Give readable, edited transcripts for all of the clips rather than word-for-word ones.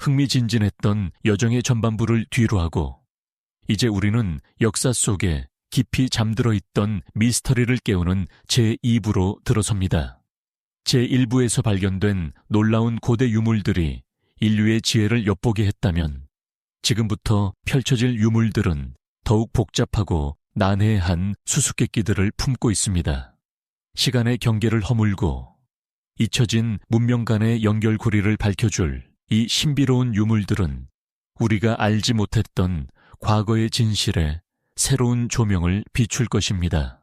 흥미진진했던 여정의 전반부를 뒤로하고 이제 우리는 역사 속에 깊이 잠들어 있던 미스터리를 깨우는 제2부로 들어섭니다. 제1부에서 발견된 놀라운 고대 유물들이 인류의 지혜를 엿보게 했다면 지금부터 펼쳐질 유물들은 더욱 복잡하고 난해한 수수께끼들을 품고 있습니다. 시간의 경계를 허물고 잊혀진 문명 간의 연결고리를 밝혀줄 이 신비로운 유물들은 우리가 알지 못했던 과거의 진실에 새로운 조명을 비출 것입니다.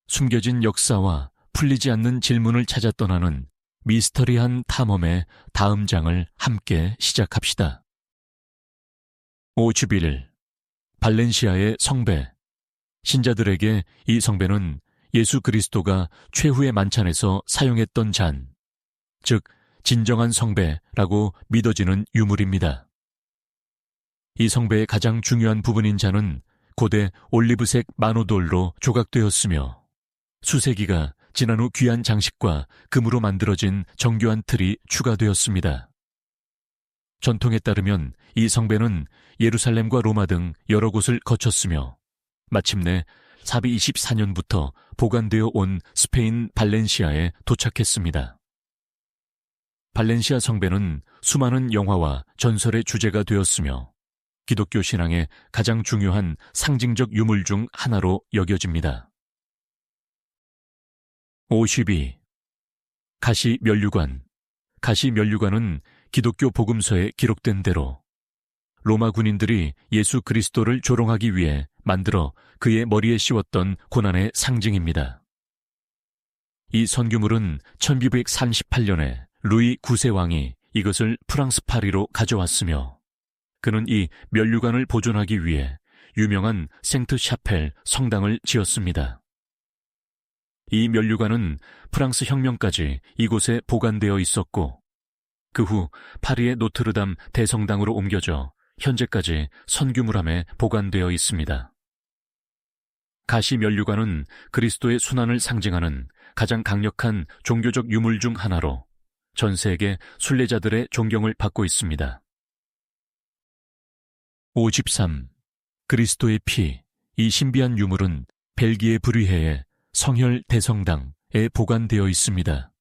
숨겨진 역사와 풀리지 않는 질문을 찾아 떠나는 미스터리한 탐험의 다음 장을 함께 시작합시다. 51. 발렌시아의 성배. 신자들에게 이 성배는 예수 그리스도가 최후의 만찬에서 사용했던 잔, 즉 진정한 성배라고 믿어지는 유물입니다. 이 성배의 가장 중요한 부분인 잔은 고대 올리브색 만호돌로 조각되었으며 수세기가 지난 후 귀한 장식과 금으로 만들어진 정교한 틀이 추가되었습니다. 전통에 따르면 이 성배는 예루살렘과 로마 등 여러 곳을 거쳤으며 마침내 424년부터 보관되어 온 스페인 발렌시아에 도착했습니다. 발렌시아 성배는 수많은 영화와 전설의 주제가 되었으며 기독교 신앙의 가장 중요한 상징적 유물 중 하나로 여겨집니다. 52. 가시면류관. 가시면류관은 기독교 복음서에 기록된 대로 로마 군인들이 예수 그리스도를 조롱하기 위해 만들어 그의 머리에 씌웠던 고난의 상징입니다. 이 선규물은 1238년에 루이 9세 왕이 이것을 프랑스 파리로 가져왔으며 그는 이 면류관을 보존하기 위해 유명한 생트 샤펠 성당을 지었습니다. 이 면류관은 프랑스 혁명까지 이곳에 보관되어 있었고 그 후 파리의 노트르담 대성당으로 옮겨져 현재까지 선규물함에 보관되어 있습니다. 가시면류관은 그리스도의 순환을 상징하는 가장 강력한 종교적 유물 중 하나로 전 세계 순례자들의 존경을 받고 있습니다. 53. 그리스도의 피. 이 신비한 유물은 벨기에 브류헤의 성혈 대성당에 보관되어 있습니다.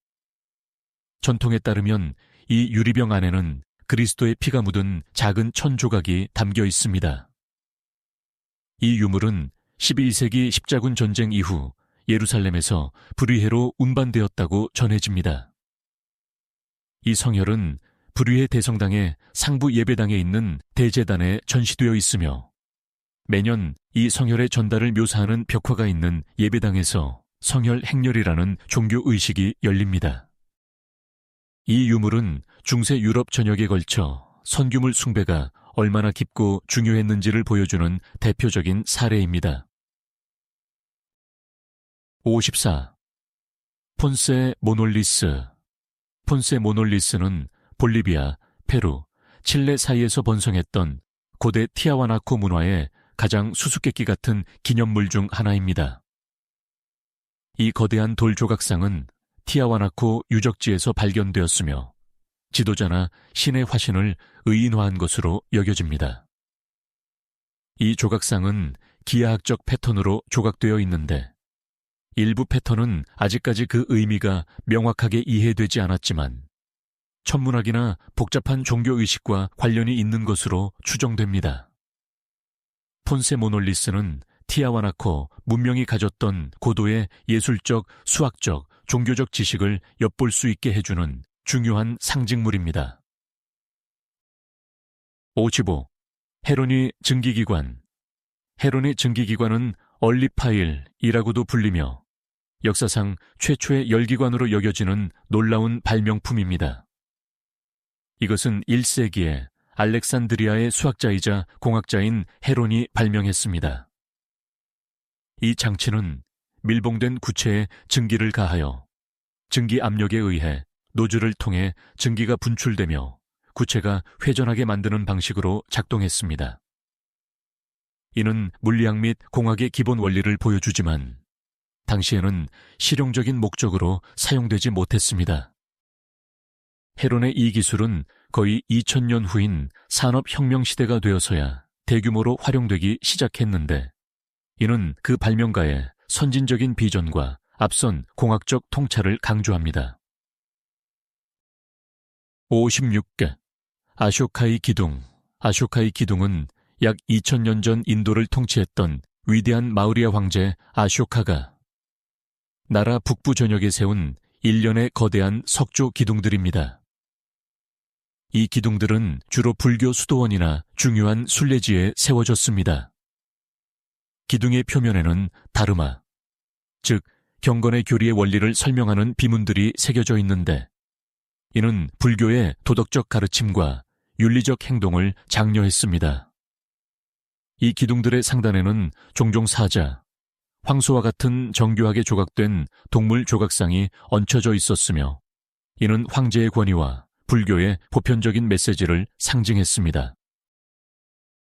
전통에 따르면 이 유리병 안에는 그리스도의 피가 묻은 작은 천 조각이 담겨 있습니다. 이 유물은 12세기 십자군 전쟁 이후 예루살렘에서 브류헤로 운반되었다고 전해집니다. 이 성혈은 브류헤 대성당의 상부 예배당에 있는 대제단에 전시되어 있으며 매년 이 성혈의 전달을 묘사하는 벽화가 있는 예배당에서 성혈 행렬이라는 종교 의식이 열립니다. 이 유물은 중세 유럽 전역에 걸쳐 선규물 숭배가 얼마나 깊고 중요했는지를 보여주는 대표적인 사례입니다. 54. 폰세 모놀리스. 폰세 모놀리스는 볼리비아, 페루, 칠레 사이에서 번성했던 고대 티아와나코 문화의 가장 수수께끼 같은 기념물 중 하나입니다. 이 거대한 돌 조각상은 티아와나코 유적지에서 발견되었으며 지도자나 신의 화신을 의인화한 것으로 여겨집니다. 이 조각상은 기하학적 패턴으로 조각되어 있는데 일부 패턴은 아직까지 그 의미가 명확하게 이해되지 않았지만 천문학이나 복잡한 종교의식과 관련이 있는 것으로 추정됩니다. 폰세 모놀리스는 티아와나코 문명이 가졌던 고도의 예술적, 수학적, 종교적 지식을 엿볼 수 있게 해주는 중요한 상징물입니다. 55. 헤로니 증기기관. 헤로니 증기기관은 얼리파일이라고도 불리며 역사상 최초의 열기관으로 여겨지는 놀라운 발명품입니다. 이것은 1세기에 알렉산드리아의 수학자이자 공학자인 헤론이 발명했습니다. 이 장치는 밀봉된 구체에 증기를 가하여 증기 압력에 의해 노즐을 통해 증기가 분출되며 구체가 회전하게 만드는 방식으로 작동했습니다. 이는 물리학 및 공학의 기본 원리를 보여주지만 당시에는 실용적인 목적으로 사용되지 못했습니다. 헤론의 이 기술은 거의 2000년 후인 산업혁명 시대가 되어서야 대규모로 활용되기 시작했는데, 이는 그 발명가의 선진적인 비전과 앞선 공학적 통찰을 강조합니다. 56개. 아쇼카의 기둥. 아쇼카의 기둥은 약 2000년 전 인도를 통치했던 위대한 마우리아 황제 아쇼카가 나라 북부 전역에 세운 일련의 거대한 석조 기둥들입니다. 이 기둥들은 주로 불교 수도원이나 중요한 순례지에 세워졌습니다. 기둥의 표면에는 다르마, 즉 경건의 교리의 원리를 설명하는 비문들이 새겨져 있는데, 이는 불교의 도덕적 가르침과 윤리적 행동을 장려했습니다. 이 기둥들의 상단에는 종종 사자, 황소와 같은 정교하게 조각된 동물 조각상이 얹혀져 있었으며, 이는 황제의 권위와 불교의 보편적인 메시지를 상징했습니다.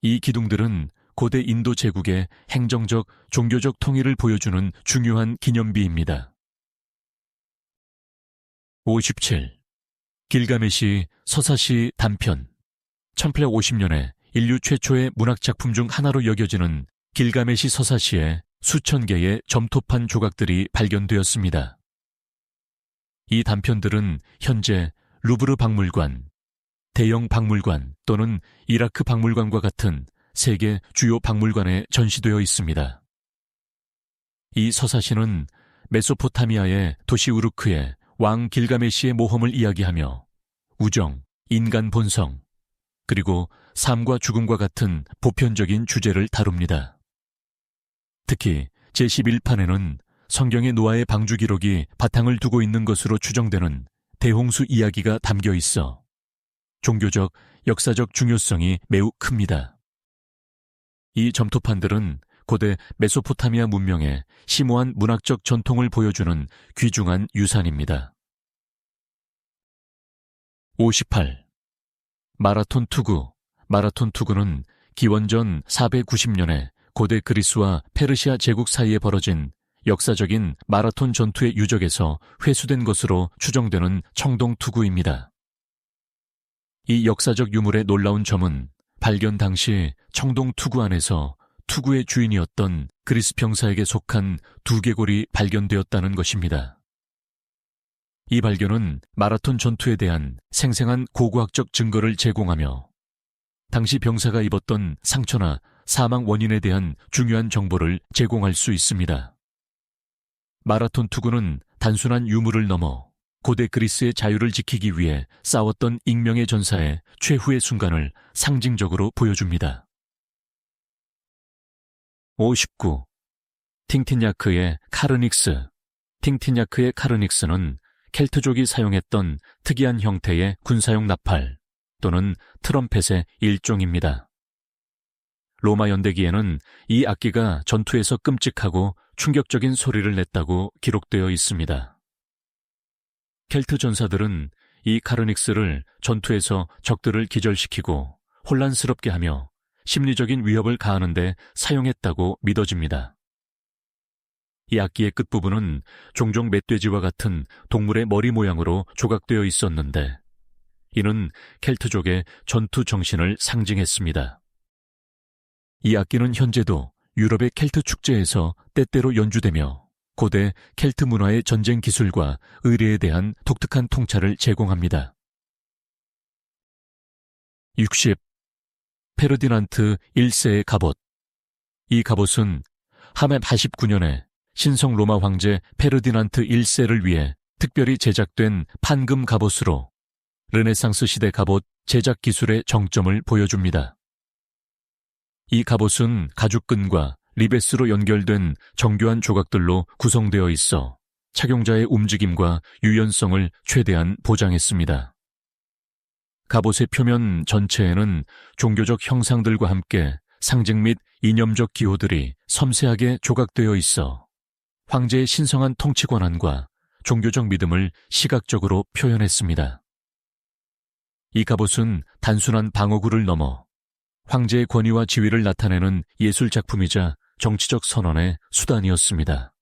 이 기둥들은 고대 인도 제국의 행정적, 종교적 통일을 보여주는 중요한 기념비입니다. 57. 길가메시 서사시 단편. 1850년에 인류 최초의 문학작품 중 하나로 여겨지는 길가메시 서사시에 수천 개의 점토판 조각들이 발견되었습니다. 이 단편들은 현재 루브르 박물관, 대영 박물관 또는 이라크 박물관과 같은 세계 주요 박물관에 전시되어 있습니다. 이 서사시는 메소포타미아의 도시 우르크의 왕 길가메시의 모험을 이야기하며 우정, 인간 본성, 그리고 삶과 죽음과 같은 보편적인 주제를 다룹니다. 특히 제11판에는 성경의 노아의 방주 기록이 바탕을 두고 있는 것으로 추정되는 대홍수 이야기가 담겨 있어 종교적, 역사적 중요성이 매우 큽니다. 이 점토판들은 고대 메소포타미아 문명의 심오한 문학적 전통을 보여주는 귀중한 유산입니다. 58. 마라톤 투구. 마라톤 투구는 기원전 490년에 고대 그리스와 페르시아 제국 사이에 벌어진 역사적인 마라톤 전투의 유적에서 회수된 것으로 추정되는 청동 투구입니다. 이 역사적 유물의 놀라운 점은 발견 당시 청동 투구 안에서 투구의 주인이었던 그리스 병사에게 속한 두개골이 발견되었다는 것입니다. 이 발견은 마라톤 전투에 대한 생생한 고고학적 증거를 제공하며 당시 병사가 입었던 상처나 사망 원인에 대한 중요한 정보를 제공할 수 있습니다. 마라톤 투구는 단순한 유물을 넘어 고대 그리스의 자유를 지키기 위해 싸웠던 익명의 전사의 최후의 순간을 상징적으로 보여줍니다. 59. 팅틴야크의 카르닉스. 팅틴야크의 카르닉스는 켈트족이 사용했던 특이한 형태의 군사용 나팔 또는 트럼펫의 일종입니다. 로마 연대기에는 이 악기가 전투에서 끔찍하고 충격적인 소리를 냈다고 기록되어 있습니다. 켈트 전사들은 이 카르닉스를 전투에서 적들을 기절시키고 혼란스럽게 하며 심리적인 위협을 가하는 데 사용했다고 믿어집니다. 이 악기의 끝부분은 종종 멧돼지와 같은 동물의 머리 모양으로 조각되어 있었는데, 이는 켈트족의 전투 정신을 상징했습니다. 이 악기는 현재도 유럽의 켈트 축제에서 때때로 연주되며 고대 켈트 문화의 전쟁 기술과 의례에 대한 독특한 통찰을 제공합니다. 60. 페르디난트 1세의 갑옷. 이 갑옷은 하멜 89년에 신성 로마 황제 페르디난트 1세를 위해 특별히 제작된 판금 갑옷으로 르네상스 시대 갑옷 제작 기술의 정점을 보여줍니다. 이 갑옷은 가죽끈과 리베스로 연결된 정교한 조각들로 구성되어 있어 착용자의 움직임과 유연성을 최대한 보장했습니다. 갑옷의 표면 전체에는 종교적 형상들과 함께 상징 및 이념적 기호들이 섬세하게 조각되어 있어 황제의 신성한 통치 권한과 종교적 믿음을 시각적으로 표현했습니다. 이 갑옷은 단순한 방어구를 넘어 황제의 권위와 지위를 나타내는 예술 작품이자 정치적 선언의 수단이었습니다.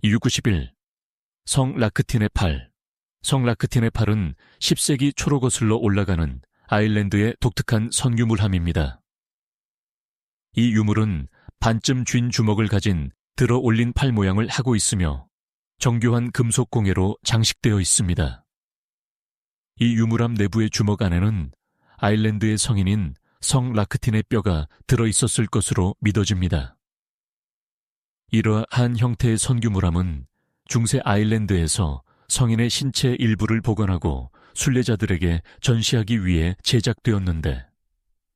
61. 성 라크틴의 팔. 성 라크틴의 팔은 10세기 초로 거슬러 올라가는 아일랜드의 독특한 선유물함입니다. 이 유물은 반쯤 쥔 주먹을 가진 들어 올린 팔 모양을 하고 있으며 정교한 금속 공예로 장식되어 있습니다. 이 유물함 내부의 주먹 안에는 아일랜드의 성인인 성 라크틴의 뼈가 들어있었을 것으로 믿어집니다. 이러한 형태의 선규물함은 중세 아일랜드에서 성인의 신체 일부를 복원하고 순례자들에게 전시하기 위해 제작되었는데,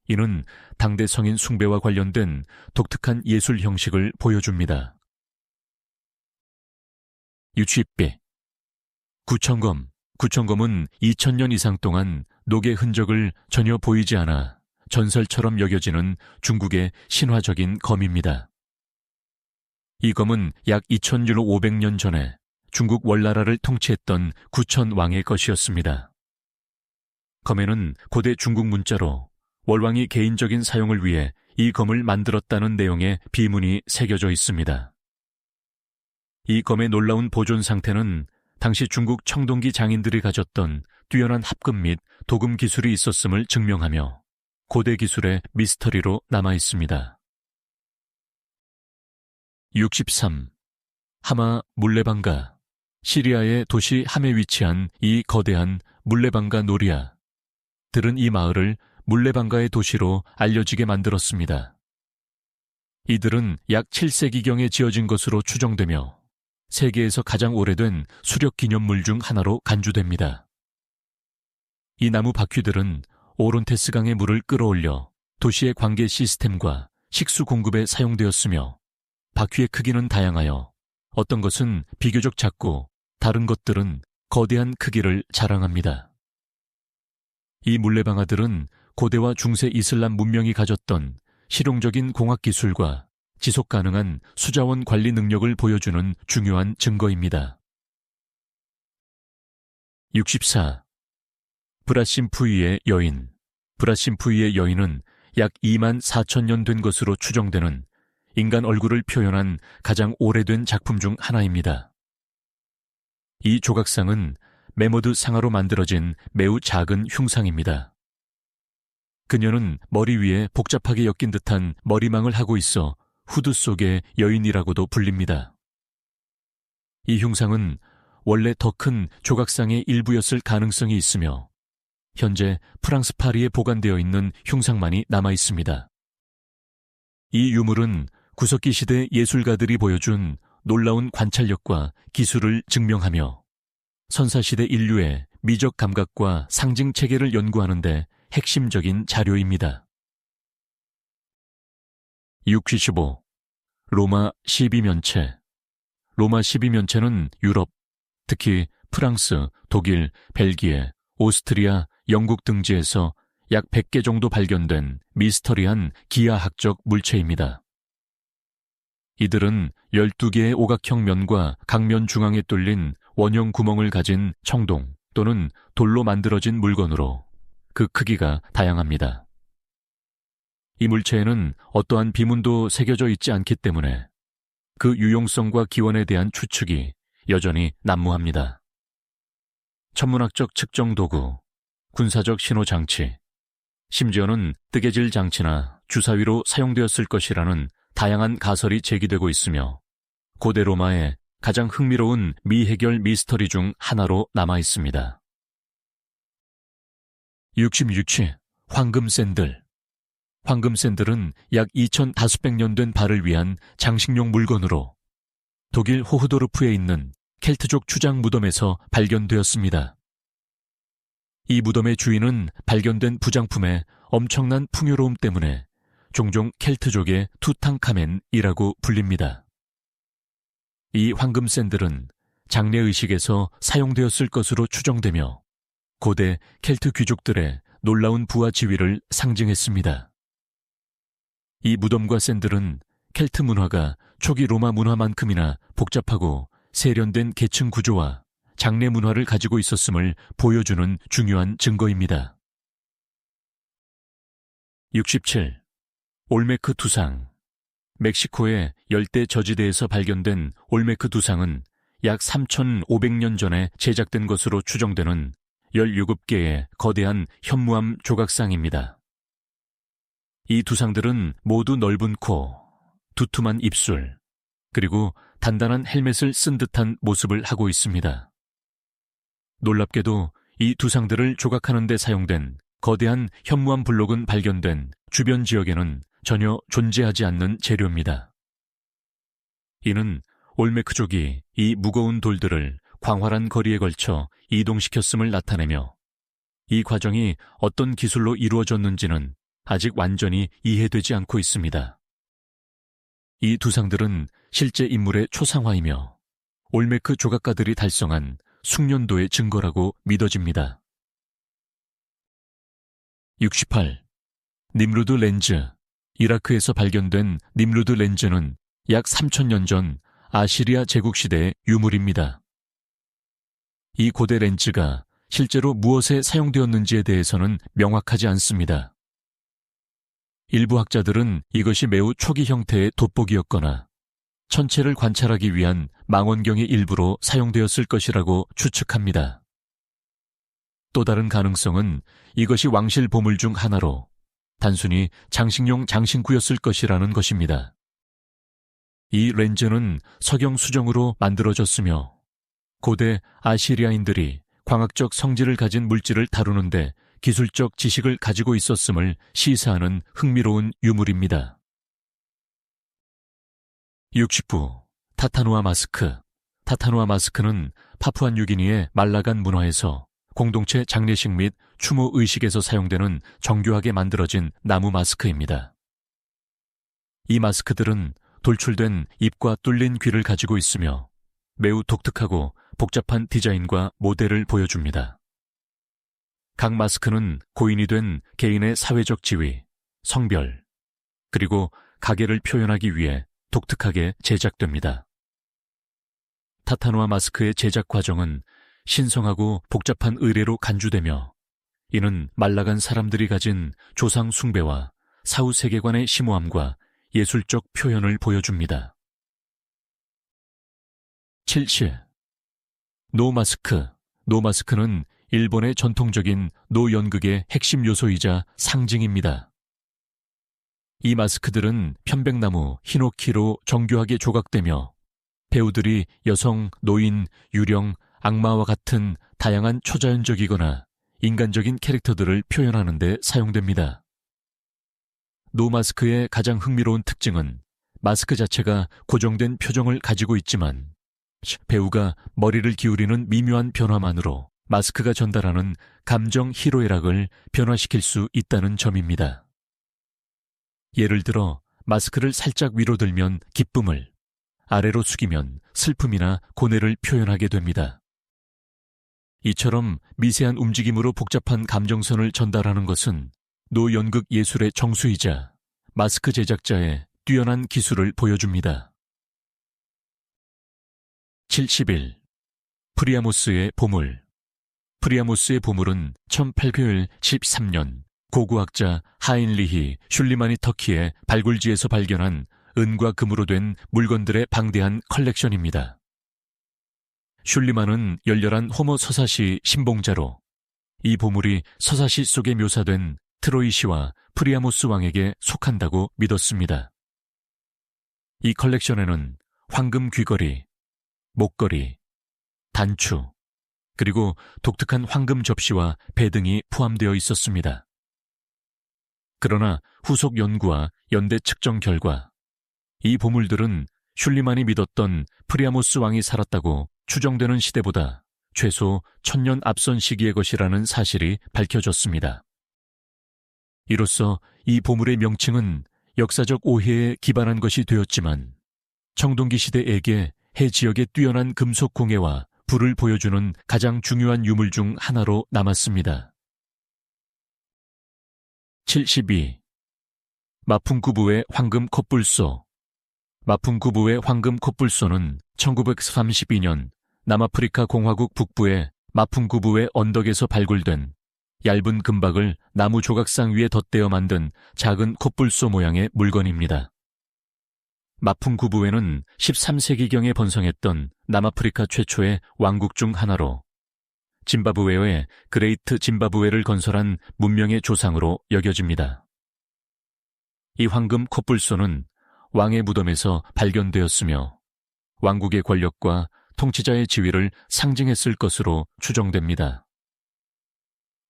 이는 당대 성인 숭배와 관련된 독특한 예술 형식을 보여줍니다. 유취비. 구청검은 2000년 이상 동안 녹의 흔적을 전혀 보이지 않아 전설처럼 여겨지는 중국의 신화적인 검입니다. 이 검은 약 2600년 전에 중국 월나라를 통치했던 구천 왕의 것이었습니다. 검에는 고대 중국 문자로 월왕이 개인적인 사용을 위해 이 검을 만들었다는 내용의 비문이 새겨져 있습니다. 이 검의 놀라운 보존 상태는 당시 중국 청동기 장인들이 가졌던 뛰어난 합금 및 도금 기술이 있었음을 증명하며 고대 기술의 미스터리로 남아 있습니다. 63. 하마 물레방가. 시리아의 도시 함에 위치한 이 거대한 물레방가 놀이야. 들은 이 마을을 물레방가의 도시로 알려지게 만들었습니다. 이들은 약 7세기경에 지어진 것으로 추정되며 세계에서 가장 오래된 수력 기념물 중 하나로 간주됩니다. 이 나무 바퀴들은 오론테스강의 물을 끌어올려 도시의 관계 시스템과 식수 공급에 사용되었으며, 바퀴의 크기는 다양하여 어떤 것은 비교적 작고 다른 것들은 거대한 크기를 자랑합니다. 이 물레방아들은 고대와 중세 이슬람 문명이 가졌던 실용적인 공학기술과 지속 가능한 수자원 관리 능력을 보여주는 중요한 증거입니다. 64. 브라심푸이의 여인. 브라심푸이의 여인은 약 2만 4천 년 된 것으로 추정되는 인간 얼굴을 표현한 가장 오래된 작품 중 하나입니다. 이 조각상은 메모드 상아로 만들어진 매우 작은 흉상입니다. 그녀는 머리 위에 복잡하게 엮인 듯한 머리망을 하고 있어 후드 속의 여인이라고도 불립니다. 이 흉상은 원래 더 큰 조각상의 일부였을 가능성이 있으며 현재 프랑스 파리에 보관되어 있는 흉상만이 남아 있습니다. 이 유물은 구석기 시대 예술가들이 보여준 놀라운 관찰력과 기술을 증명하며 선사시대 인류의 미적 감각과 상징 체계를 연구하는 데 핵심적인 자료입니다. 65. 로마 12면체. 로마 12면체는 유럽, 특히 프랑스, 독일, 벨기에, 오스트리아, 영국 등지에서 약 100개 정도 발견된 미스터리한 기하학적 물체입니다. 이들은 12개의 오각형 면과 각면 중앙에 뚫린 원형 구멍을 가진 청동 또는 돌로 만들어진 물건으로 그 크기가 다양합니다. 이 물체에는 어떠한 비문도 새겨져 있지 않기 때문에 그 유용성과 기원에 대한 추측이 여전히 난무합니다. 천문학적 측정 도구, 군사적 신호 장치, 심지어는 뜨개질 장치나 주사위로 사용되었을 것이라는 다양한 가설이 제기되고 있으며 고대 로마의 가장 흥미로운 미해결 미스터리 중 하나로 남아 있습니다. 66. 황금 샌들. 황금 샌들은 약 2500년 된 발을 위한 장식용 물건으로 독일 호흐도르프에 있는 켈트족 추장 무덤에서 발견되었습니다. 이 무덤의 주인은 발견된 부장품의 엄청난 풍요로움 때문에 종종 켈트족의 투탕카멘이라고 불립니다. 이 황금 샌들은 장례의식에서 사용되었을 것으로 추정되며 고대 켈트 귀족들의 놀라운 부와 지위를 상징했습니다. 이 무덤과 샌들은 켈트 문화가 초기 로마 문화만큼이나 복잡하고 세련된 계층 구조와 장례 문화를 가지고 있었음을 보여주는 중요한 증거입니다. 67. 올메크 두상. 멕시코의 열대 저지대에서 발견된 올메크 두상은 약 3,500년 전에 제작된 것으로 추정되는 17개의 거대한 현무암 조각상입니다. 이 두상들은 모두 넓은 코, 두툼한 입술, 그리고 단단한 헬멧을 쓴 듯한 모습을 하고 있습니다. 놀랍게도 이 두상들을 조각하는 데 사용된 거대한 현무암 블록은 발견된 주변 지역에는 전혀 존재하지 않는 재료입니다. 이는 올메크족이 이 무거운 돌들을 광활한 거리에 걸쳐 이동시켰음을 나타내며 이 과정이 어떤 기술로 이루어졌는지는 아직 완전히 이해되지 않고 있습니다. 이 두상들은 실제 인물의 초상화이며 올메크 조각가들이 달성한 숙련도의 증거라고 믿어집니다. 68. 님루드 렌즈. 이라크에서 발견된 님루드 렌즈는 약 3,000년 전 아시리아 제국시대의 유물입니다. 이 고대 렌즈가 실제로 무엇에 사용되었는지에 대해서는 명확하지 않습니다. 일부 학자들은 이것이 매우 초기 형태의 돋보기였거나 천체를 관찰하기 위한 망원경의 일부로 사용되었을 것이라고 추측합니다. 또 다른 가능성은 이것이 왕실 보물 중 하나로 단순히 장식용 장신구였을 것이라는 것입니다. 이 렌즈는 석영 수정으로 만들어졌으며 고대 아시리아인들이 광학적 성질을 가진 물질을 다루는데 기술적 지식을 가지고 있었음을 시사하는 흥미로운 유물입니다. 69. 타타누아 마스크. 타타누아 마스크는 파푸아뉴기니의 말라간 문화에서 공동체 장례식 및 추모 의식에서 사용되는 정교하게 만들어진 나무 마스크입니다. 이 마스크들은 돌출된 입과 뚫린 귀를 가지고 있으며 매우 독특하고 복잡한 디자인과 모델을 보여줍니다. 각 마스크는 고인이 된 개인의 사회적 지위, 성별, 그리고 가계를 표현하기 위해 독특하게 제작됩니다. 타타누아 마스크의 제작 과정은 신성하고 복잡한 의례로 간주되며 이는 말라간 사람들이 가진 조상 숭배와 사후 세계관의 심오함과 예술적 표현을 보여줍니다. 70. 노마스크. 노마스크는 일본의 전통적인 노연극의 핵심 요소이자 상징입니다. 이 마스크들은 편백나무, 히노키로 정교하게 조각되며 배우들이 여성, 노인, 유령, 악마와 같은 다양한 초자연적이거나 인간적인 캐릭터들을 표현하는 데 사용됩니다. 노마스크의 가장 흥미로운 특징은 마스크 자체가 고정된 표정을 가지고 있지만 배우가 머리를 기울이는 미묘한 변화만으로 마스크가 전달하는 감정 희로애락을 변화시킬 수 있다는 점입니다. 예를 들어 마스크를 살짝 위로 들면 기쁨을, 아래로 숙이면 슬픔이나 고뇌를 표현하게 됩니다. 이처럼 미세한 움직임으로 복잡한 감정선을 전달하는 것은 노연극 예술의 정수이자 마스크 제작자의 뛰어난 기술을 보여줍니다. 71. 프리아모스의 보물. 프리아모스의 보물은 1813년 고고학자 하인리히 슐리만이 터키의 발굴지에서 발견한 은과 금으로 된 물건들의 방대한 컬렉션입니다. 슐리만은 열렬한 호모 서사시 신봉자로 이 보물이 서사시 속에 묘사된 트로이시와 프리아모스 왕에게 속한다고 믿었습니다. 이 컬렉션에는 황금 귀걸이, 목걸이, 단추, 그리고 독특한 황금 접시와 배 등이 포함되어 있었습니다. 그러나 후속 연구와 연대 측정 결과 이 보물들은 슐리만이 믿었던 프리아모스 왕이 살았다고 추정되는 시대보다 최소 1000년 앞선 시기의 것이라는 사실이 밝혀졌습니다. 이로써 이 보물의 명칭은 역사적 오해에 기반한 것이 되었지만 청동기 시대에게 해 지역의 뛰어난 금속 공예와 불을 보여주는 가장 중요한 유물 중 하나로 남았습니다. 72. 마풍구부의 황금 콧불소. 마풍구부의 황금 콧불소는 1932년 남아프리카 공화국 북부의 마풍구부의 언덕에서 발굴된 얇은 금박을 나무 조각상 위에 덧대어 만든 작은 콧불소 모양의 물건입니다. 마풍구부에는 13세기경에 번성했던 남아프리카 최초의 왕국 중 하나로 짐바브웨의 그레이트 짐바브웨를 건설한 문명의 조상으로 여겨집니다. 이 황금 콧불소는 왕의 무덤에서 발견되었으며 왕국의 권력과 통치자의 지위를 상징했을 것으로 추정됩니다.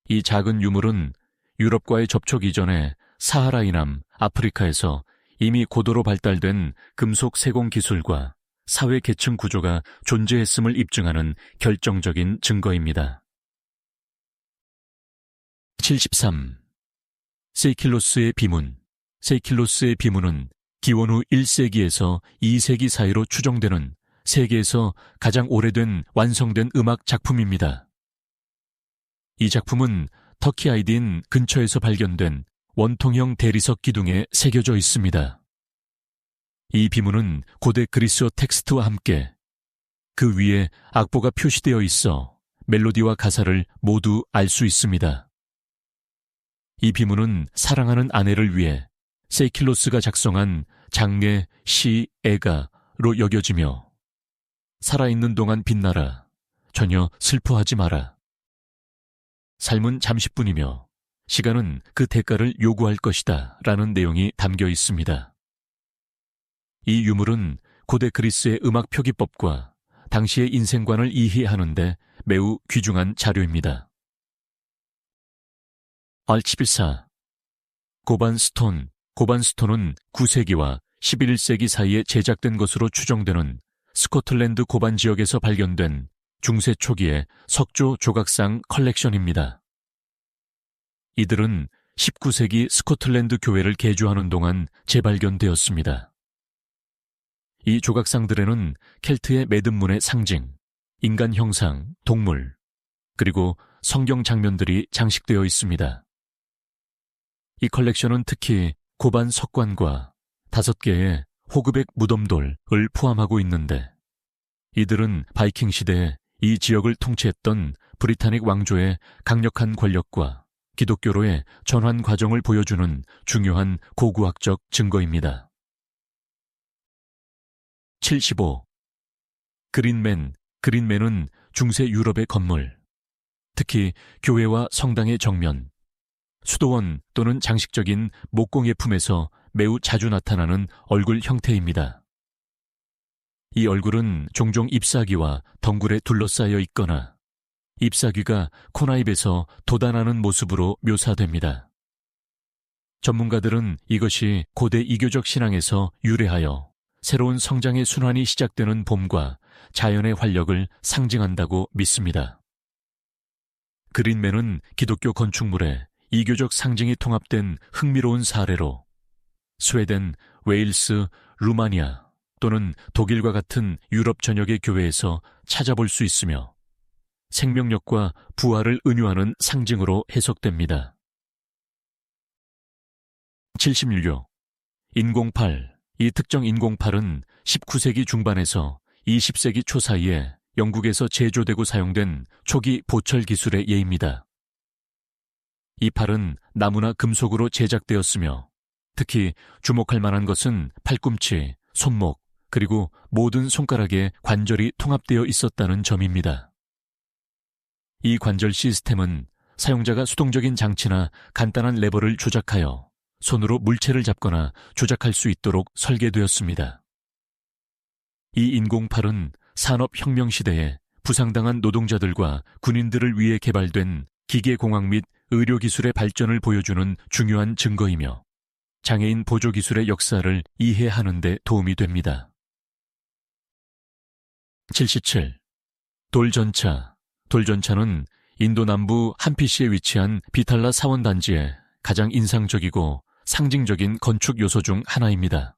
이 작은 유물은 유럽과의 접촉 이전에 사하라 이남 아프리카에서 이미 고도로 발달된 금속 세공 기술과 사회 계층 구조가 존재했음을 입증하는 결정적인 증거입니다. 73. 세이킬로스의 비문. 세이킬로스의 비문은 기원 후 1세기에서 2세기 사이로 추정되는 세계에서 가장 오래된 완성된 음악 작품입니다. 이 작품은 터키 아이딘 근처에서 발견된 원통형 대리석 기둥에 새겨져 있습니다. 이 비문은 고대 그리스어 텍스트와 함께 그 위에 악보가 표시되어 있어 멜로디와 가사를 모두 알 수 있습니다. 이 비문은 사랑하는 아내를 위해 세이킬로스가 작성한 장례, 시, 애가로 여겨지며 살아있는 동안 빛나라, 전혀 슬퍼하지 마라. 삶은 잠시뿐이며 시간은 그 대가를 요구할 것이다 라는 내용이 담겨 있습니다. 이 유물은 고대 그리스의 음악 표기법과 당시의 인생관을 이해하는데 매우 귀중한 자료입니다. 알치빌사. 고반스톤. 고반스톤은 9세기와 11세기 사이에 제작된 것으로 추정되는 스코틀랜드 고반 지역에서 발견된 중세 초기의 석조 조각상 컬렉션입니다. 이들은 19세기 스코틀랜드 교회를 개조하는 동안 재발견되었습니다. 이 조각상들에는 켈트의 매듭문의 상징, 인간 형상, 동물, 그리고 성경 장면들이 장식되어 있습니다. 이 컬렉션은 특히 고반 석관과 5개의 호그백 무덤돌을 포함하고 있는데 이들은 바이킹 시대에 이 지역을 통치했던 브리타닉 왕조의 강력한 권력과 기독교로의 전환 과정을 보여주는 중요한 고고학적 증거입니다. 75. 그린맨. 그린맨은 중세 유럽의 건물, 특히 교회와 성당의 정면, 수도원 또는 장식적인 목공예품에서 매우 자주 나타나는 얼굴 형태입니다. 이 얼굴은 종종 잎사귀와 덩굴에 둘러싸여 있거나 잎사귀가 코나입에서 돋아나는 모습으로 묘사됩니다. 전문가들은 이것이 고대 이교적 신앙에서 유래하여 새로운 성장의 순환이 시작되는 봄과 자연의 활력을 상징한다고 믿습니다. 그린맨은 기독교 건축물에 이교적 상징이 통합된 흥미로운 사례로 스웨덴, 웨일스, 루마니아 또는 독일과 같은 유럽 전역의 교회에서 찾아볼 수 있으며 생명력과 부활을 은유하는 상징으로 해석됩니다. 76. 인공팔. 이 특정 인공팔은 19세기 중반에서 20세기 초 사이에 영국에서 제조되고 사용된 초기 보철 기술의 예입니다. 이 팔은 나무나 금속으로 제작되었으며 특히 주목할 만한 것은 팔꿈치, 손목, 그리고 모든 손가락에 관절이 통합되어 있었다는 점입니다. 이 관절 시스템은 사용자가 수동적인 장치나 간단한 레버를 조작하여 손으로 물체를 잡거나 조작할 수 있도록 설계되었습니다. 이 인공팔은 산업혁명 시대에 부상당한 노동자들과 군인들을 위해 개발된 기계공학 및 의료기술의 발전을 보여주는 중요한 증거이며 장애인 보조기술의 역사를 이해하는 데 도움이 됩니다. 77. 돌전차. 돌전차는 인도 남부 함피시에 위치한 비탈라 사원단지의 가장 인상적이고 상징적인 건축 요소 중 하나입니다.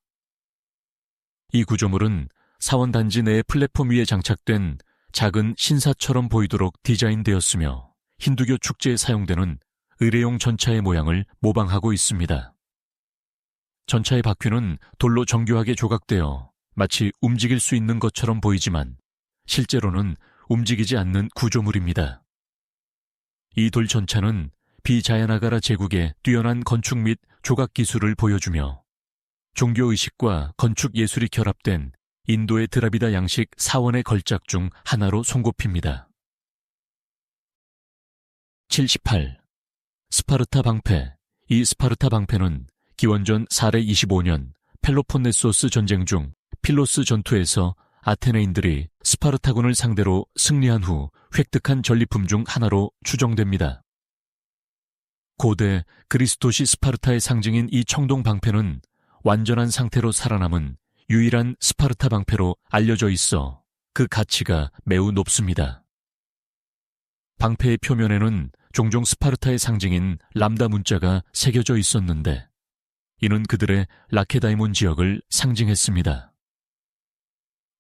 이 구조물은 사원단지 내 플랫폼 위에 장착된 작은 신사처럼 보이도록 디자인되었으며 힌두교 축제에 사용되는 의례용 전차의 모양을 모방하고 있습니다. 전차의 바퀴는 돌로 정교하게 조각되어 마치 움직일 수 있는 것처럼 보이지만 실제로는 움직이지 않는 구조물입니다. 이 돌전차는 비자야나가라 제국의 뛰어난 건축 및 조각 기술을 보여주며 종교의식과 건축 예술이 결합된 인도의 드라비다 양식 사원의 걸작 중 하나로 손꼽힙니다. 78. 스파르타 방패. 이 스파르타 방패는 기원전 425년 펠로폰네소스 전쟁 중 필로스 전투에서 아테네인들이 스파르타군을 상대로 승리한 후 획득한 전리품 중 하나로 추정됩니다. 고대 그리스 도시 스파르타의 상징인 이 청동 방패는 완전한 상태로 살아남은 유일한 스파르타 방패로 알려져 있어 그 가치가 매우 높습니다. 방패의 표면에는 종종 스파르타의 상징인 람다 문자가 새겨져 있었는데 이는 그들의 라케다이몬 지역을 상징했습니다.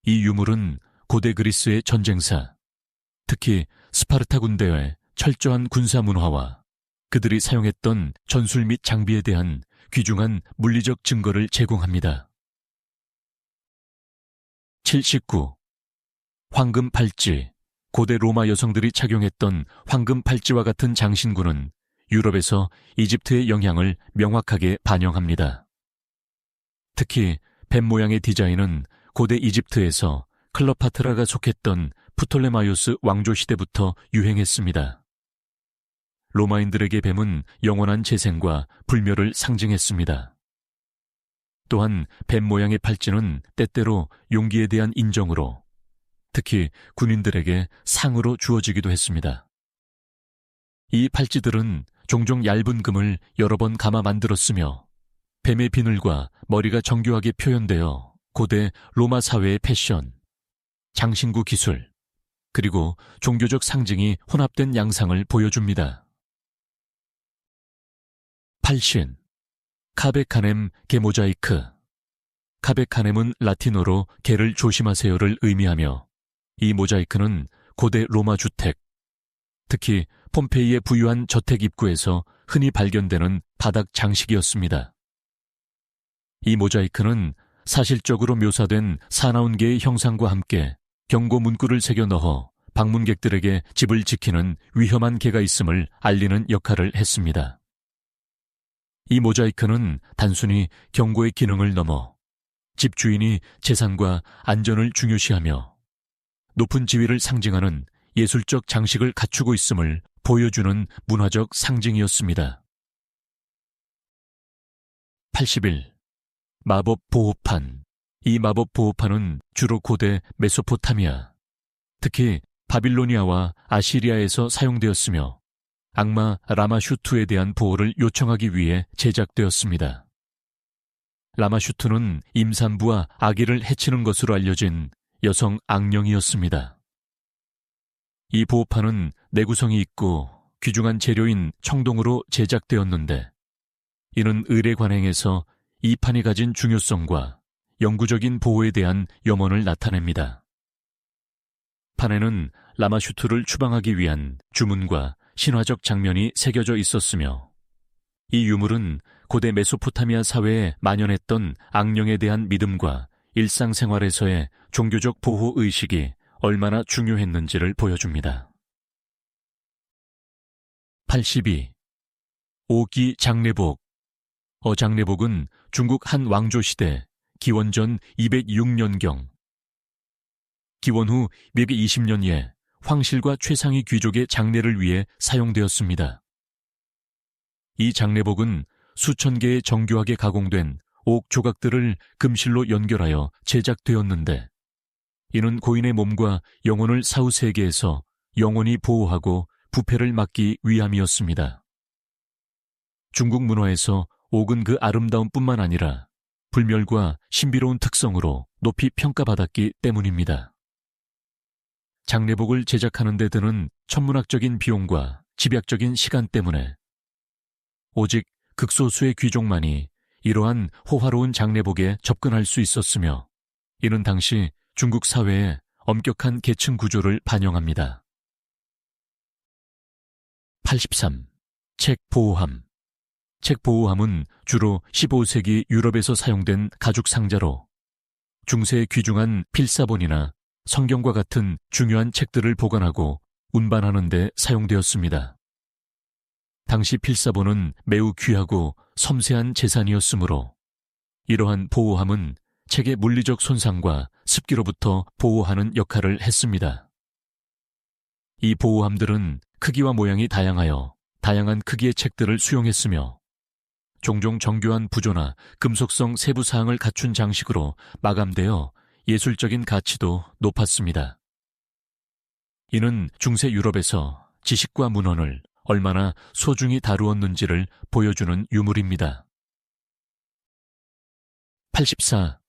이 유물은 고대 그리스의 전쟁사, 특히 스파르타 군대의 철저한 군사 문화와 그들이 사용했던 전술 및 장비에 대한 귀중한 물리적 증거를 제공합니다. 79. 황금 팔찌. 고대 로마 여성들이 착용했던 황금 팔찌와 같은 장신구는 유럽에서 이집트의 영향을 명확하게 반영합니다. 특히 뱀 모양의 디자인은 고대 이집트에서 클레오파트라가 속했던 프톨레마이오스 왕조 시대부터 유행했습니다. 로마인들에게 뱀은 영원한 재생과 불멸을 상징했습니다. 또한 뱀 모양의 팔찌는 때때로 용기에 대한 인정으로, 특히 군인들에게 상으로 주어지기도 했습니다. 이 팔찌들은 종종 얇은 금을 여러 번 감아 만들었으며 뱀의 비늘과 머리가 정교하게 표현되어 고대 로마 사회의 패션, 장신구 기술, 그리고 종교적 상징이 혼합된 양상을 보여줍니다. 80. 카베카넴 게모자이크. 카베카넴은 라틴어로 개를 조심하세요를 의미하며 이 모자이크는 고대 로마 주택, 특히 폼페이의 부유한 저택 입구에서 흔히 발견되는 바닥 장식이었습니다. 이 모자이크는 사실적으로 묘사된 사나운 개의 형상과 함께 경고 문구를 새겨 넣어 방문객들에게 집을 지키는 위험한 개가 있음을 알리는 역할을 했습니다. 이 모자이크는 단순히 경고의 기능을 넘어 집 주인이 재산과 안전을 중요시하며 높은 지위를 상징하는 예술적 장식을 갖추고 있음을 보여주는 문화적 상징이었습니다. 81. 마법 보호판. 이 마법 보호판은 주로 고대 메소포타미아, 특히 바빌로니아와 아시리아에서 사용되었으며 악마 라마슈투에 대한 보호를 요청하기 위해 제작되었습니다. 라마슈투는 임산부와 아기를 해치는 것으로 알려진 여성 악령이었습니다. 이 보호판은 내구성이 있고 귀중한 재료인 청동으로 제작되었는데 이는 의례 관행에서 이 판이 가진 중요성과 영구적인 보호에 대한 염원을 나타냅니다. 판에는 라마슈투를 추방하기 위한 주문과 신화적 장면이 새겨져 있었으며 이 유물은 고대 메소포타미아 사회에 만연했던 악령에 대한 믿음과 일상생활에서의 종교적 보호 의식이 얼마나 중요했는지를 보여줍니다. 82. 오기 장례복. 장례복은 중국 한 왕조 시대 기원전 206년경, 기원 후 220년에 황실과 최상위 귀족의 장례를 위해 사용되었습니다. 이 장례복은 수천 개의 정교하게 가공된 옥 조각들을 금실로 연결하여 제작되었는데 이는 고인의 몸과 영혼을 사후 세계에서 영원히 보호하고 부패를 막기 위함이었습니다. 중국 문화에서 옥은 그 아름다움뿐만 아니라 불멸과 신비로운 특성으로 높이 평가받았기 때문입니다. 장례복을 제작하는 데 드는 천문학적인 비용과 집약적인 시간 때문에 오직 극소수의 귀족만이 이러한 호화로운 장례복에 접근할 수 있었으며 이는 당시 중국 사회의 엄격한 계층 구조를 반영합니다. 83. 책 보호함. 책 보호함은 주로 15세기 유럽에서 사용된 가죽 상자로 중세의 귀중한 필사본이나 성경과 같은 중요한 책들을 보관하고 운반하는 데 사용되었습니다. 당시 필사본은 매우 귀하고 섬세한 재산이었으므로 이러한 보호함은 책의 물리적 손상과 습기로부터 보호하는 역할을 했습니다. 이 보호함들은 크기와 모양이 다양하여 다양한 크기의 책들을 수용했으며 종종 정교한 부조나 금속성 세부 사항을 갖춘 장식으로 마감되어 예술적인 가치도 높았습니다. 이는 중세 유럽에서 지식과 문헌을 얼마나 소중히 다루었는지를 보여주는 유물입니다. 84.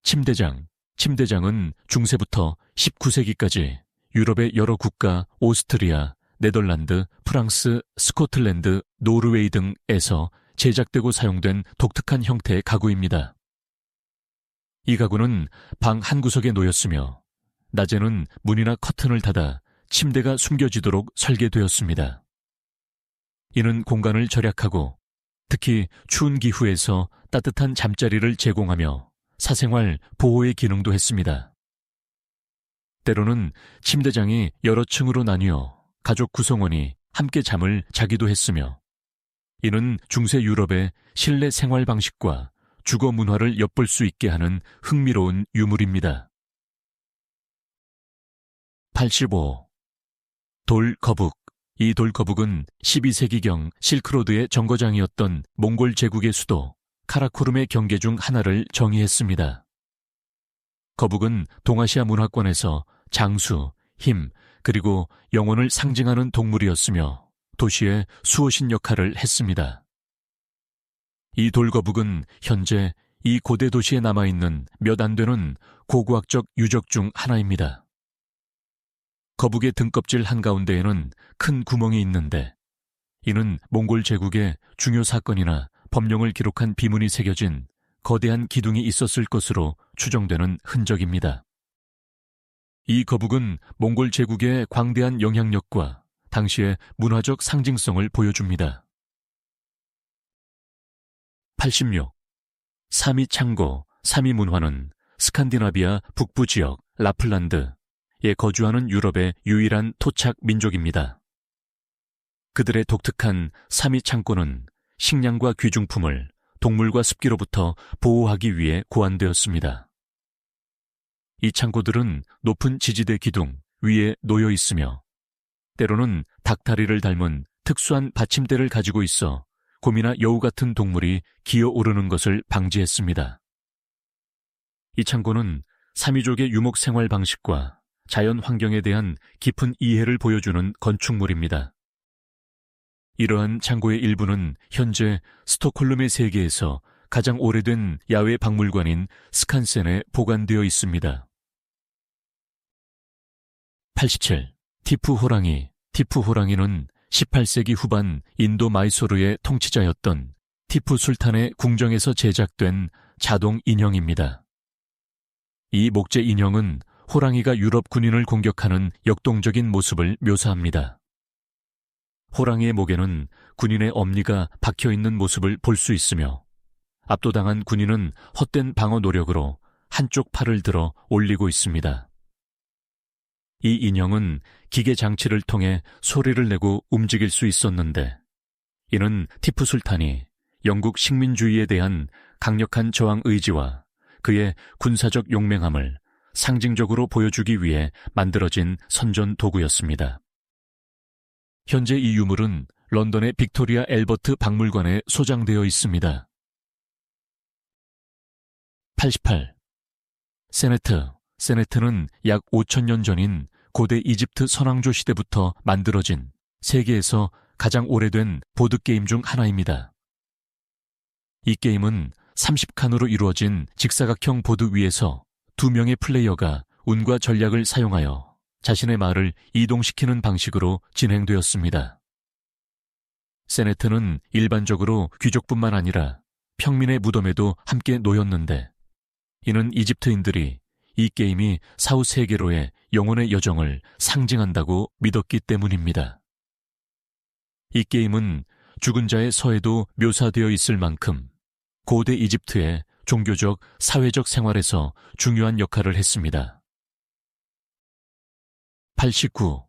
침대장. 침대장은 중세부터 19세기까지 유럽의 여러 국가, 오스트리아, 네덜란드, 프랑스, 스코틀랜드, 노르웨이 등에서 제작되고 사용된 독특한 형태의 가구입니다. 이 가구는 방 한 구석에 놓였으며 낮에는 문이나 커튼을 닫아 침대가 숨겨지도록 설계되었습니다. 이는 공간을 절약하고 특히 추운 기후에서 따뜻한 잠자리를 제공하며 사생활 보호의 기능도 했습니다. 때로는 침대장이 여러 층으로 나뉘어 가족 구성원이 함께 잠을 자기도 했으며 이는 중세 유럽의 실내 생활 방식과 주거 문화를 엿볼 수 있게 하는 흥미로운 유물입니다. 85. 돌거북. 이 돌거북은 12세기경 실크로드의 정거장이었던 몽골 제국의 수도 카라코름의 경계 중 하나를 정의했습니다. 거북은 동아시아 문화권에서 장수, 힘, 그리고 영혼을 상징하는 동물이었으며 도시의 수호신 역할을 했습니다. 이 돌거북은 현재 이 고대 도시에 남아있는 몇 안 되는 고고학적 유적 중 하나입니다. 거북의 등껍질 한가운데에는 큰 구멍이 있는데 이는 몽골 제국의 중요 사건이나 법령을 기록한 비문이 새겨진 거대한 기둥이 있었을 것으로 추정되는 흔적입니다. 이 거북은 몽골 제국의 광대한 영향력과 당시의 문화적 상징성을 보여줍니다. 86. 사미 창고. 사미 문화는 스칸디나비아 북부 지역 라플란드에 거주하는 유럽의 유일한 토착 민족입니다. 그들의 독특한 사미 창고는 식량과 귀중품을 동물과 습기로부터 보호하기 위해 고안되었습니다. 이 창고들은 높은 지지대 기둥 위에 놓여 있으며 때로는 닭다리를 닮은 특수한 받침대를 가지고 있어 곰이나 여우 같은 동물이 기어오르는 것을 방지했습니다. 이 창고는 사미족의 유목 생활 방식과 자연 환경에 대한 깊은 이해를 보여주는 건축물입니다. 이러한 창고의 일부는 현재 스톡홀름의 세계에서 가장 오래된 야외 박물관인 스칸센에 보관되어 있습니다. 87. 티푸 호랑이. 티푸 호랑이는 18세기 후반 인도 마이소르의 통치자였던 티푸 술탄의 궁정에서 제작된 자동 인형입니다. 이 목재 인형은 호랑이가 유럽 군인을 공격하는 역동적인 모습을 묘사합니다. 호랑이의 목에는 군인의 엄니가 박혀있는 모습을 볼 수 있으며 압도당한 군인은 헛된 방어 노력으로 한쪽 팔을 들어 올리고 있습니다. 이 인형은 기계 장치를 통해 소리를 내고 움직일 수 있었는데 이는 티푸 술탄이 영국 식민주의에 대한 강력한 저항 의지와 그의 군사적 용맹함을 상징적으로 보여주기 위해 만들어진 선전 도구였습니다. 현재 이 유물은 런던의 빅토리아 앨버트 박물관에 소장되어 있습니다. 88. 세네트. 세네트는 약 5,000년 전인 고대 이집트 선왕조 시대부터 만들어진 세계에서 가장 오래된 보드게임 중 하나입니다. 이 게임은 30칸으로 이루어진 직사각형 보드 위에서 2명의 플레이어가 운과 전략을 사용하여 자신의 말을 이동시키는 방식으로 진행되었습니다. 세네트는 일반적으로 귀족뿐만 아니라 평민의 무덤에도 함께 놓였는데 이는 이집트인들이 이 게임이 사후 세계로의 영혼의 여정을 상징한다고 믿었기 때문입니다. 이 게임은 죽은 자의 서에도 묘사되어 있을 만큼 고대 이집트의 종교적, 사회적 생활에서 중요한 역할을 했습니다. 89.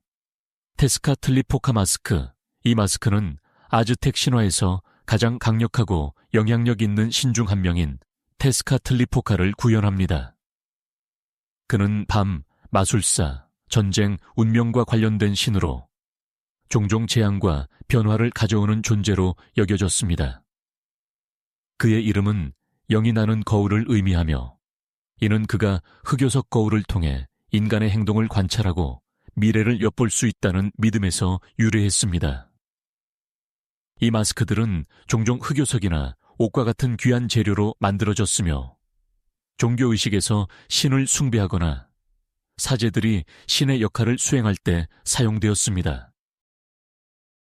테스카틀리포카 마스크. 이 마스크는 아즈텍 신화에서 가장 강력하고 영향력 있는 신 중 한 명인 테스카틀리포카를 구현합니다. 그는 밤, 마술사, 전쟁, 운명과 관련된 신으로 종종 재앙과 변화를 가져오는 존재로 여겨졌습니다. 그의 이름은 영이 나는 거울을 의미하며 이는 그가 흑요석 거울을 통해 인간의 행동을 관찰하고 미래를 엿볼 수 있다는 믿음에서 유래했습니다. 이 마스크들은 종종 흑요석이나 옷과 같은 귀한 재료로 만들어졌으며 종교의식에서 신을 숭배하거나 사제들이 신의 역할을 수행할 때 사용되었습니다.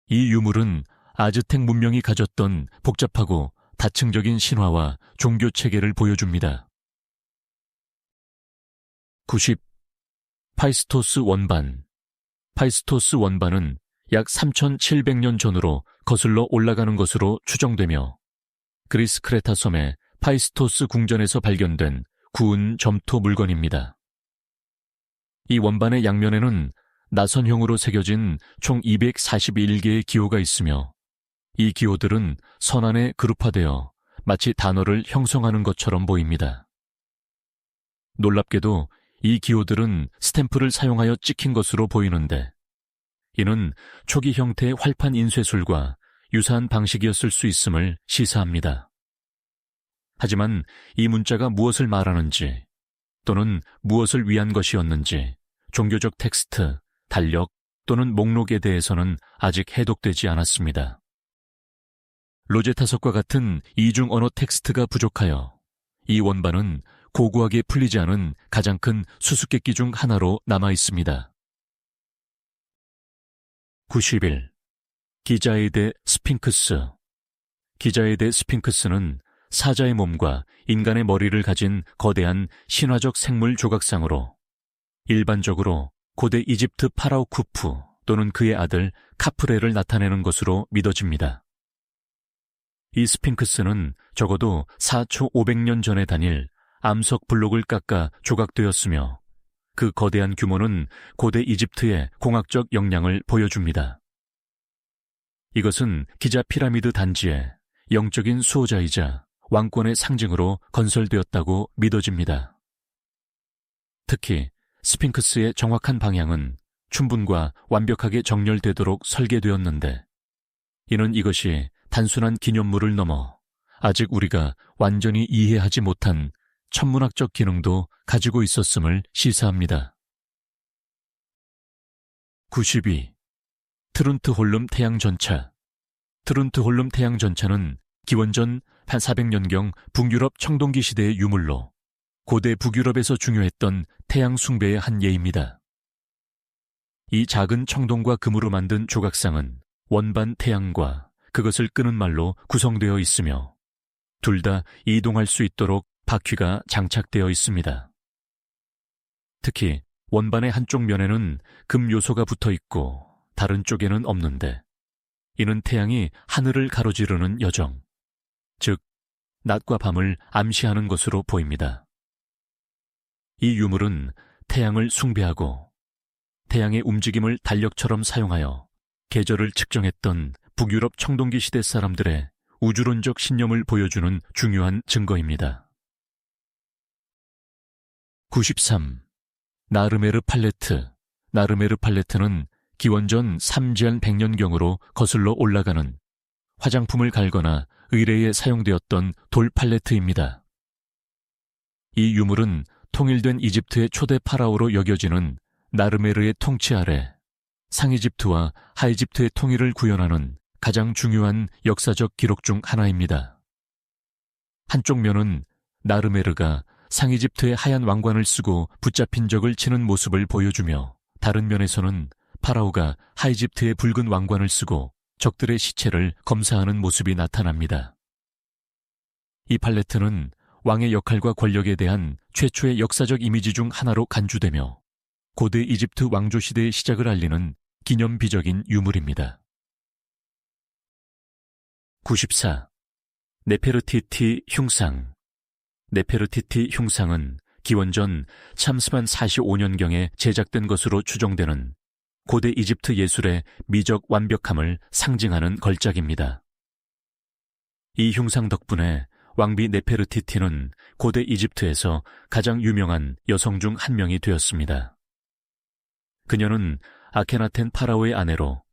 이 유물은 아즈텍 문명이 가졌던 복잡하고 다층적인 신화와 종교 체계를 보여줍니다. 90. 파이스토스 원반. 파이스토스 원반은 약 3,700년 전으로 거슬러 올라가는 것으로 추정되며 그리스 크레타 섬의 파이스토스 궁전에서 발견된 구운 점토 물건입니다. 이 원반의 양면에는 나선형으로 새겨진 총 241개의 기호가 있으며 이 기호들은 선 안에 그룹화되어 마치 단어를 형성하는 것처럼 보입니다. 놀랍게도 이 기호들은 스탬프를 사용하여 찍힌 것으로 보이는데 이는 초기 형태의 활판 인쇄술과 유사한 방식이었을 수 있음을 시사합니다. 하지만 이 문자가 무엇을 말하는지 또는 무엇을 위한 것이었는지 종교적 텍스트, 달력 또는 목록에 대해서는 아직 해독되지 않았습니다. 로제타석과 같은 이중 언어 텍스트가 부족하여 이 원반은 고고하게 풀리지 않은 가장 큰 수수께끼 중 하나로 남아 있습니다. 91. 기자에 대 스핑크스. 기자에 대 스핑크스는 사자의 몸과 인간의 머리를 가진 거대한 신화적 생물 조각상으로 일반적으로 고대 이집트 파라오 쿠프 또는 그의 아들 카프레를 나타내는 것으로 믿어집니다. 이 스핑크스는 적어도 4초 500년 전에 다닐 암석 블록을 깎아 조각되었으며 그 거대한 규모는 고대 이집트의 공학적 역량을 보여줍니다. 이것은 기자 피라미드 단지의 영적인 수호자이자 왕권의 상징으로 건설되었다고 믿어집니다. 특히 스핑크스의 정확한 방향은 춘분과 완벽하게 정렬되도록 설계되었는데 이는 이것이 단순한 기념물을 넘어 아직 우리가 완전히 이해하지 못한 천문학적 기능도 가지고 있었음을 시사합니다. 92. 트룬트홀름 태양전차. 트룬트홀름 태양전차는 기원전 400년경 북유럽 청동기 시대의 유물로 고대 북유럽에서 중요했던 태양 숭배의 한 예입니다. 이 작은 청동과 금으로 만든 조각상은 원반 태양과 그것을 끄는 말로 구성되어 있으며 둘 다 이동할 수 있도록 바퀴가 장착되어 있습니다. 특히 원반의 한쪽 면에는 금 요소가 붙어 있고 다른 쪽에는 없는데 이는 태양이 하늘을 가로지르는 여정, 즉 낮과 밤을 암시하는 것으로 보입니다. 이 유물은 태양을 숭배하고 태양의 움직임을 달력처럼 사용하여 계절을 측정했던 북유럽 청동기 시대 사람들의 우주론적 신념을 보여주는 중요한 증거입니다. 93. 나르메르 팔레트. 나르메르 팔레트는 기원전 3제한 100년경으로 거슬러 올라가는 화장품을 갈거나 의뢰에 사용되었던 돌 팔레트입니다. 이 유물은 통일된 이집트의 초대 파라오로 여겨지는 나르메르의 통치 아래 상이집트와 하이집트의 통일을 구현하는 가장 중요한 역사적 기록 중 하나입니다. 한쪽 면은 나르메르가 상이집트의 하얀 왕관을 쓰고 붙잡힌 적을 치는 모습을 보여주며 다른 면에서는 파라오가 하이집트의 붉은 왕관을 쓰고 적들의 시체를 검사하는 모습이 나타납니다. 이 팔레트는 왕의 역할과 권력에 대한 최초의 역사적 이미지 중 하나로 간주되며 고대 이집트 왕조 시대의 시작을 알리는 기념비적인 유물입니다. 94. 네페르티티 흉상. 네페르티티 흉상은 기원전 참스만 45년경에 제작된 것으로 추정되는 고대 이집트 예술의 미적 완벽함을 상징하는 걸작입니다. 이 흉상 덕분에 왕비 네페르티티는 고대 이집트에서 가장 유명한 여성 중 한 명이 되었습니다. 그녀는 아케나텐 파라오의 아내로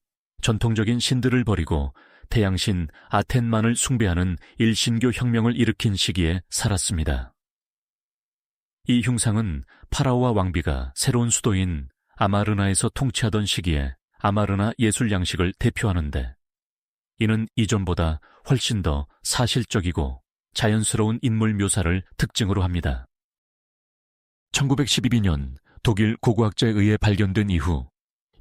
전통적인 신들을 버리고 태양신 아텐만을 숭배하는 일신교 혁명을 일으킨 시기에 살았습니다. 이 흉상은 파라오와 왕비가 새로운 수도인 아마르나에서 통치하던 시기에 아마르나 예술 양식을 대표하는데, 이는 이전보다 훨씬 더 사실적이고 자연스러운 인물 묘사를 특징으로 합니다. 1912년 독일 고고학자에 의해 발견된 이후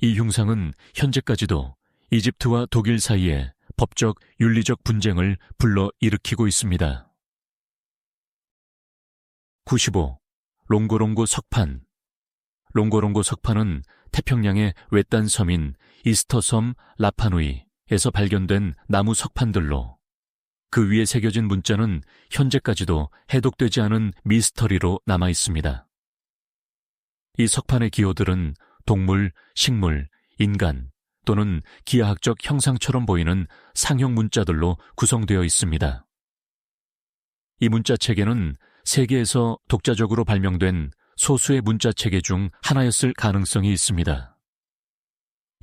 이 흉상은 현재까지도 이집트와 독일 사이에 법적, 윤리적 분쟁을 불러일으키고 있습니다. 95. 롱고롱고 석판. 롱고롱고 석판은 태평양의 외딴 섬인 이스터섬 라파누이에서 발견된 나무 석판들로, 그 위에 새겨진 문자는 현재까지도 해독되지 않은 미스터리로 남아 있습니다. 이 석판의 기호들은 동물, 식물, 인간 또는 기하학적 형상처럼 보이는 상형 문자들로 구성되어 있습니다. 이 문자체계는 세계에서 독자적으로 발명된 소수의 문자체계 중 하나였을 가능성이 있습니다.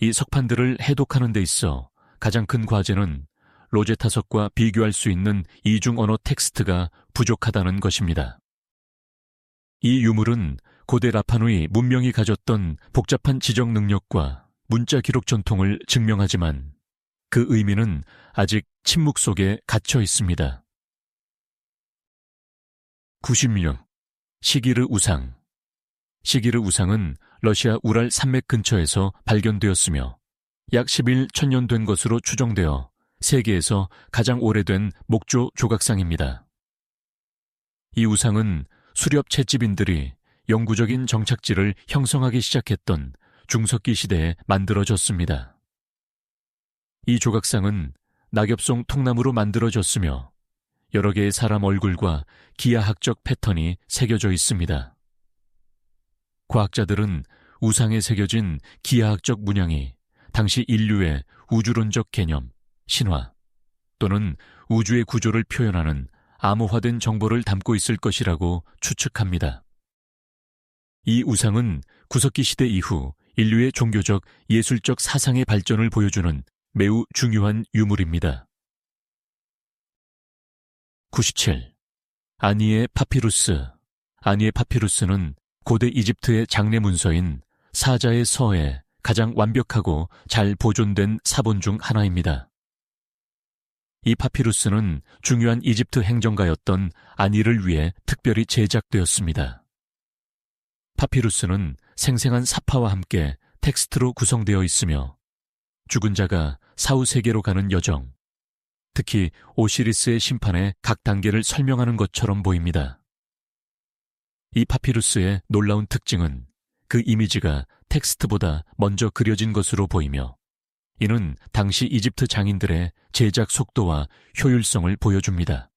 이 석판들을 해독하는 데 있어 가장 큰 과제는 로제타석과 비교할 수 있는 이중 언어 텍스트가 부족하다는 것입니다. 이 유물은 고대 라파누이 문명이 가졌던 복잡한 지적 능력과 문자 기록 전통을 증명하지만 그 의미는 아직 침묵 속에 갇혀 있습니다. 96. 시기르 우상. 시기르 우상은 러시아 우랄 산맥 근처에서 발견되었으며 약 11,000년 된 것으로 추정되어 세계에서 가장 오래된 목조 조각상입니다. 이 우상은 수렵 채집인들이 영구적인 정착지를 형성하기 시작했던 중석기 시대에 만들어졌습니다. 이 조각상은 낙엽송 통나무로 만들어졌으며 여러 개의 사람 얼굴과 기하학적 패턴이 새겨져 있습니다. 과학자들은 우상에 새겨진 기하학적 문양이 당시 인류의 우주론적 개념, 신화 또는 우주의 구조를 표현하는 암호화된 정보를 담고 있을 것이라고 추측합니다. 이 우상은 구석기 시대 이후 인류의 종교적, 예술적 사상의 발전을 보여주는 매우 중요한 유물입니다. 97. 아니의 파피루스. 아니의 파피루스는 고대 이집트의 장례 문서인 사자의 서에 가장 완벽하고 잘 보존된 사본 중 하나입니다. 이 파피루스는 중요한 이집트 행정가였던 아니를 위해 특별히 제작되었습니다. 파피루스는 생생한 사파와 함께 텍스트로 구성되어 있으며 죽은 자가 사후 세계로 가는 여정, 특히 오시리스의 심판의 각 단계를 설명하는 것처럼 보입니다. 이 파피루스의 놀라운 특징은 그 이미지가 텍스트보다 먼저 그려진 것으로 보이며, 이는 당시 이집트 장인들의 제작 속도와 효율성을 보여줍니다.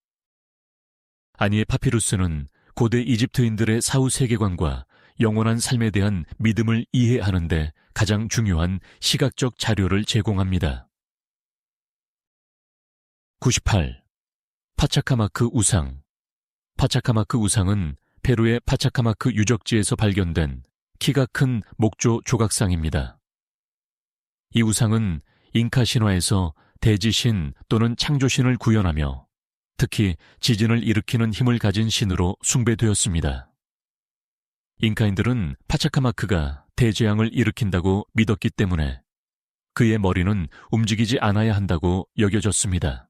아니의 파피루스는 고대 이집트인들의 사후 세계관과 영원한 삶에 대한 믿음을 이해하는 데 가장 중요한 시각적 자료를 제공합니다. 98. 파차카마크 우상. 파차카마크 우상은 페루의 파차카마크 유적지에서 발견된 키가 큰 목조 조각상입니다. 이 우상은 잉카 신화에서 대지신 또는 창조신을 구현하며 특히 지진을 일으키는 힘을 가진 신으로 숭배되었습니다. 잉카인들은 파차카마크가 대재앙을 일으킨다고 믿었기 때문에 그의 머리는 움직이지 않아야 한다고 여겨졌습니다.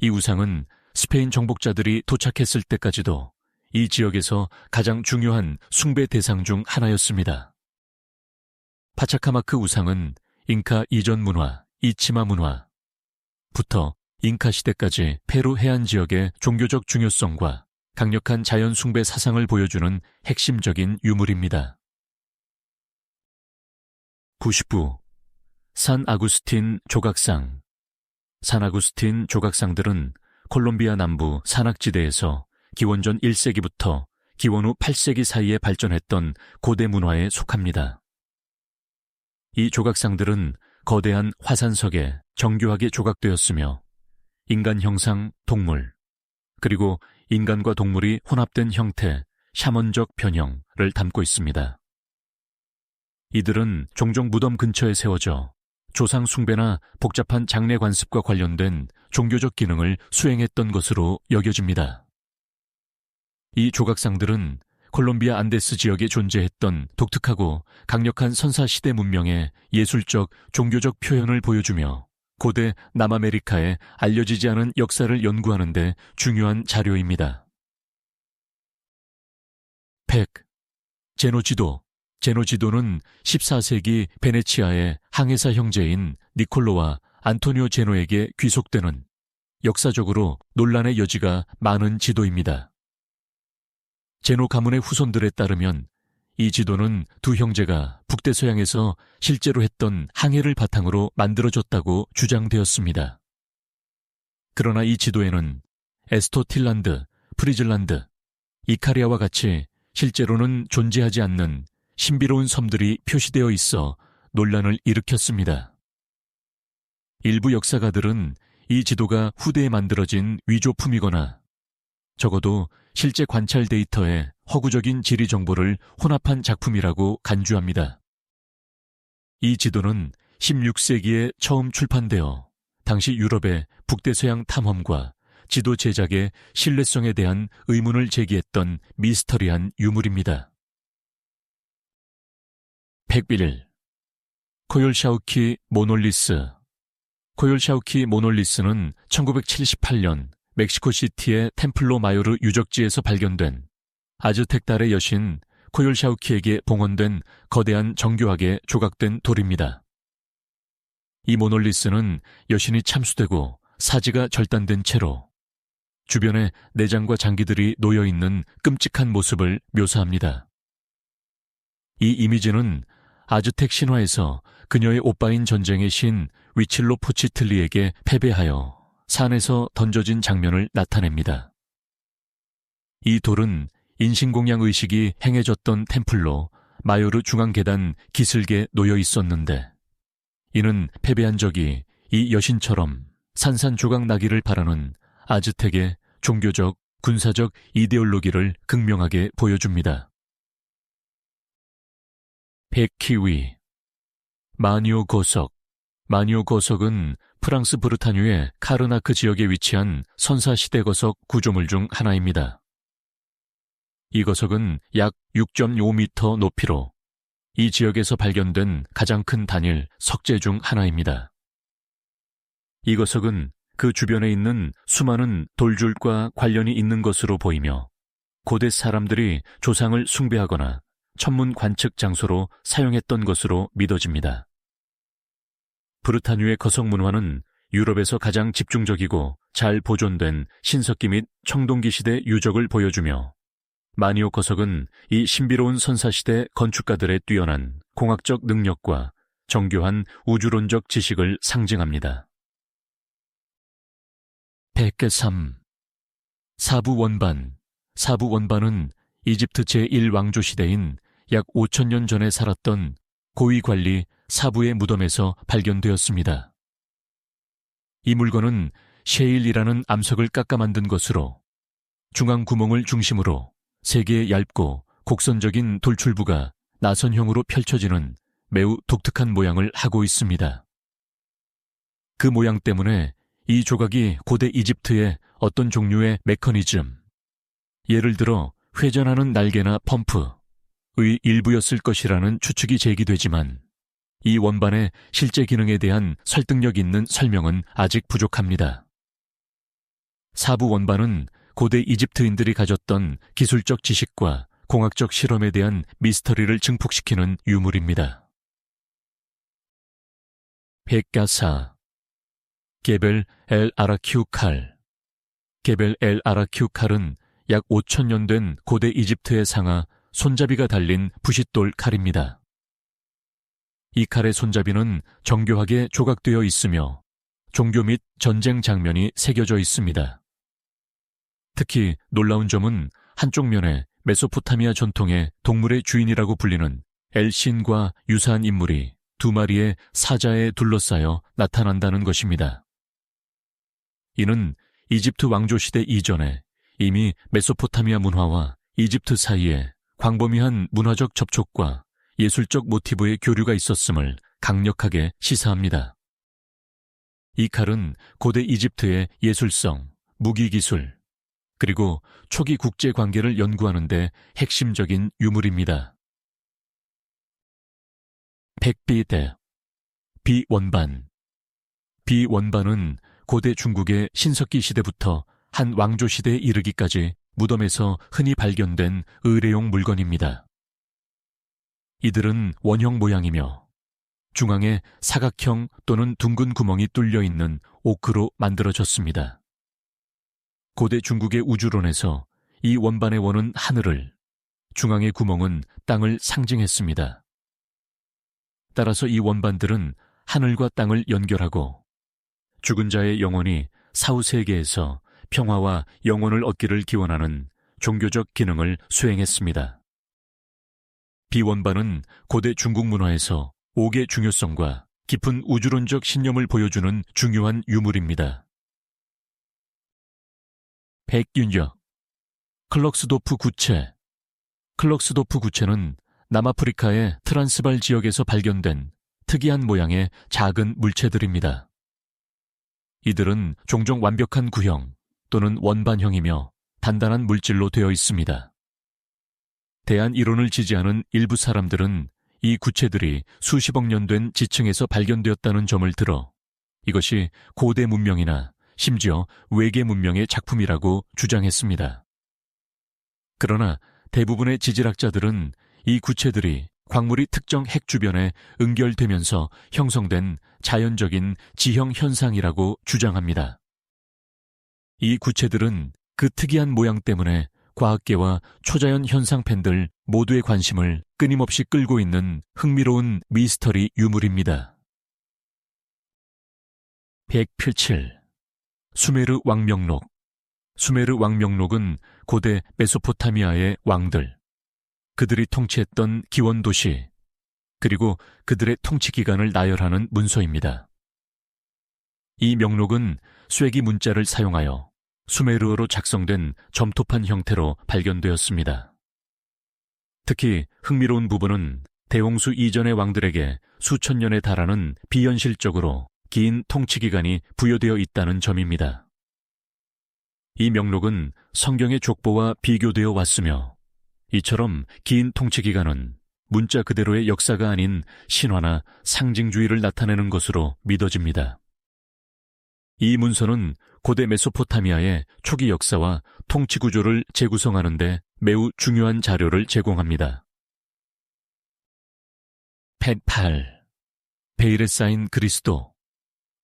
이 우상은 스페인 정복자들이 도착했을 때까지도 이 지역에서 가장 중요한 숭배 대상 중 하나였습니다. 파차카마크 우상은 잉카 이전 문화, 이치마 문화부터 잉카 시대까지 페루 해안 지역의 종교적 중요성과 강력한 자연 숭배 사상을 보여주는 핵심적인 유물입니다. 99. 산 아구스틴 조각상. 산 아구스틴 조각상들은 콜롬비아 남부 산악지대에서 기원전 1세기부터 기원 후 8세기 사이에 발전했던 고대 문화에 속합니다. 이 조각상들은 거대한 화산석에 정교하게 조각되었으며 인간 형상, 동물, 그리고 인간과 동물이 혼합된 형태, 샤먼적 변형을 담고 있습니다. 이들은 종종 무덤 근처에 세워져 조상 숭배나 복잡한 장례 관습과 관련된 종교적 기능을 수행했던 것으로 여겨집니다. 이 조각상들은 콜롬비아 안데스 지역에 존재했던 독특하고 강력한 선사시대 문명의 예술적, 종교적 표현을 보여주며 고대 남아메리카의 알려지지 않은 역사를 연구하는 데 중요한 자료입니다. 100. 제노지도. 제노지도는 14세기 베네치아의 항해사 형제인 니콜로와 안토니오 제노에게 귀속되는 역사적으로 논란의 여지가 많은 지도입니다. 제노 가문의 후손들에 따르면 이 지도는 두 형제가 북대서양에서 실제로 했던 항해를 바탕으로 만들어졌다고 주장되었습니다. 그러나 이 지도에는 에스토틸란드, 프리즐란드, 이카리아와 같이 실제로는 존재하지 않는 신비로운 섬들이 표시되어 있어 논란을 일으켰습니다. 일부 역사가들은 이 지도가 후대에 만들어진 위조품이거나 적어도 실제 관찰 데이터에 허구적인 지리 정보를 혼합한 작품이라고 간주합니다. 이 지도는 16세기에 처음 출판되어 당시 유럽의 북대서양 탐험과 지도 제작의 신뢰성에 대한 의문을 제기했던 미스터리한 유물입니다. 101. 코열샤우키 모놀리스. 코열샤우키 모놀리스는 1978년 멕시코시티의 템플로 마요르 유적지에서 발견된 아즈텍 달의 여신 코열샤우키에게 봉헌된 거대한 정교하게 조각된 돌입니다. 이 모놀리스는 여신이 참수되고 사지가 절단된 채로 주변에 내장과 장기들이 놓여있는 끔찍한 모습을 묘사합니다. 이 이미지는 아즈텍 신화에서 그녀의 오빠인 전쟁의 신 위칠로 포치틀리에게 패배하여 산에서 던져진 장면을 나타냅니다. 이 돌은 인신공양 의식이 행해졌던 템플로 마요르 중앙계단 기슭에 놓여 있었는데 이는 패배한 적이 이 여신처럼 산산조각 나기를 바라는 아즈텍의 종교적, 군사적 이데올로기를 극명하게 보여줍니다. 백키위. 마니오 고석. 마니오 고석은 프랑스 브르타뉴의 카르나크 지역에 위치한 선사시대 거석 구조물 중 하나입니다. 이 거석은 약 6.5m 높이로 이 지역에서 발견된 가장 큰 단일 석재 중 하나입니다. 이 거석은 그 주변에 있는 수많은 돌줄과 관련이 있는 것으로 보이며 고대 사람들이 조상을 숭배하거나 천문 관측 장소로 사용했던 것으로 믿어집니다. 브르타뉴의 거석 문화는 유럽에서 가장 집중적이고 잘 보존된 신석기 및 청동기 시대 유적을 보여주며 마니오 거석은 이 신비로운 선사시대 건축가들의 뛰어난 공학적 능력과 정교한 우주론적 지식을 상징합니다. 103. 사부원반. 사부원반은 이집트 제1왕조 시대인 약 5,000년 전에 살았던 고위관리 사부의 무덤에서 발견되었습니다. 이 물건은 셰일이라는 암석을 깎아 만든 것으로 중앙 구멍을 중심으로 3개의 얇고 곡선적인 돌출부가 나선형으로 펼쳐지는 매우 독특한 모양을 하고 있습니다. 그 모양 때문에 이 조각이 고대 이집트의 어떤 종류의 메커니즘, 예를 들어 회전하는 날개나 펌프의 일부였을 것이라는 추측이 제기되지만 이 원반의 실제 기능에 대한 설득력 있는 설명은 아직 부족합니다. 사부 원반은 고대 이집트인들이 가졌던 기술적 지식과 공학적 실험에 대한 미스터리를 증폭시키는 유물입니다. 백가사. 게벨 엘 아라키우 칼. 게벨 엘 아라키우 칼은 약 5,000년 된 고대 이집트의 상하 손잡이가 달린 부싯돌 칼입니다. 이 칼의 손잡이는 정교하게 조각되어 있으며 종교 및 전쟁 장면이 새겨져 있습니다. 특히 놀라운 점은 한쪽 면에 메소포타미아 전통의 동물의 주인이라고 불리는 엘신과 유사한 인물이 2마리의 사자에 둘러싸여 나타난다는 것입니다. 이는 이집트 왕조 시대 이전에 이미 메소포타미아 문화와 이집트 사이에 광범위한 문화적 접촉과 예술적 모티브의 교류가 있었음을 강력하게 시사합니다. 이 칼은 고대 이집트의 예술성, 무기기술, 그리고 초기 국제관계를 연구하는 데 핵심적인 유물입니다. 백비대, 비원반. 비원반은 고대 중국의 신석기 시대부터 한 왕조 시대에 이르기까지 무덤에서 흔히 발견된 의뢰용 물건입니다. 이들은 원형 모양이며 중앙에 사각형 또는 둥근 구멍이 뚫려 있는 오크로 만들어졌습니다. 고대 중국의 우주론에서 이 원반의 원은 하늘을, 중앙의 구멍은 땅을 상징했습니다. 따라서 이 원반들은 하늘과 땅을 연결하고 죽은 자의 영혼이 사후세계에서 평화와 영혼을 얻기를 기원하는 종교적 기능을 수행했습니다. 비원반은 고대 중국 문화에서 옥의 중요성과 깊은 우주론적 신념을 보여주는 중요한 유물입니다. 백윤역, 클럭스도프 구체. 클럭스도프 구체는 남아프리카의 트란스발 지역에서 발견된 특이한 모양의 작은 물체들입니다. 이들은 종종 완벽한 구형 또는 원반형이며 단단한 물질로 되어 있습니다. 대한 이론을 지지하는 일부 사람들은 이 구체들이 수십억 년 된 지층에서 발견되었다는 점을 들어 이것이 고대 문명이나 심지어 외계 문명의 작품이라고 주장했습니다. 그러나 대부분의 지질학자들은 이 구체들이 광물이 특정 핵 주변에 응결되면서 형성된 자연적인 지형 현상이라고 주장합니다. 이 구체들은 그 특이한 모양 때문에 과학계와 초자연 현상 팬들 모두의 관심을 끊임없이 끌고 있는 흥미로운 미스터리 유물입니다. 107. 수메르 왕명록. 수메르 왕명록은 고대 메소포타미아의 왕들, 그들이 통치했던 기원도시, 그리고 그들의 통치 기간을 나열하는 문서입니다. 이 명록은 쇠기 문자를 사용하여 수메르어로 작성된 점토판 형태로 발견되었습니다. 특히 흥미로운 부분은 대홍수 이전의 왕들에게 수천 년에 달하는 비현실적으로 긴 통치 기간이 부여되어 있다는 점입니다. 이 명록은 성경의 족보와 비교되어 왔으며 이처럼 긴 통치 기간은 문자 그대로의 역사가 아닌 신화나 상징주의를 나타내는 것으로 믿어집니다. 이 문서는 고대 메소포타미아의 초기 역사와 통치 구조를 재구성하는 데 매우 중요한 자료를 제공합니다. 108. 베일에 쌓인 그리스도.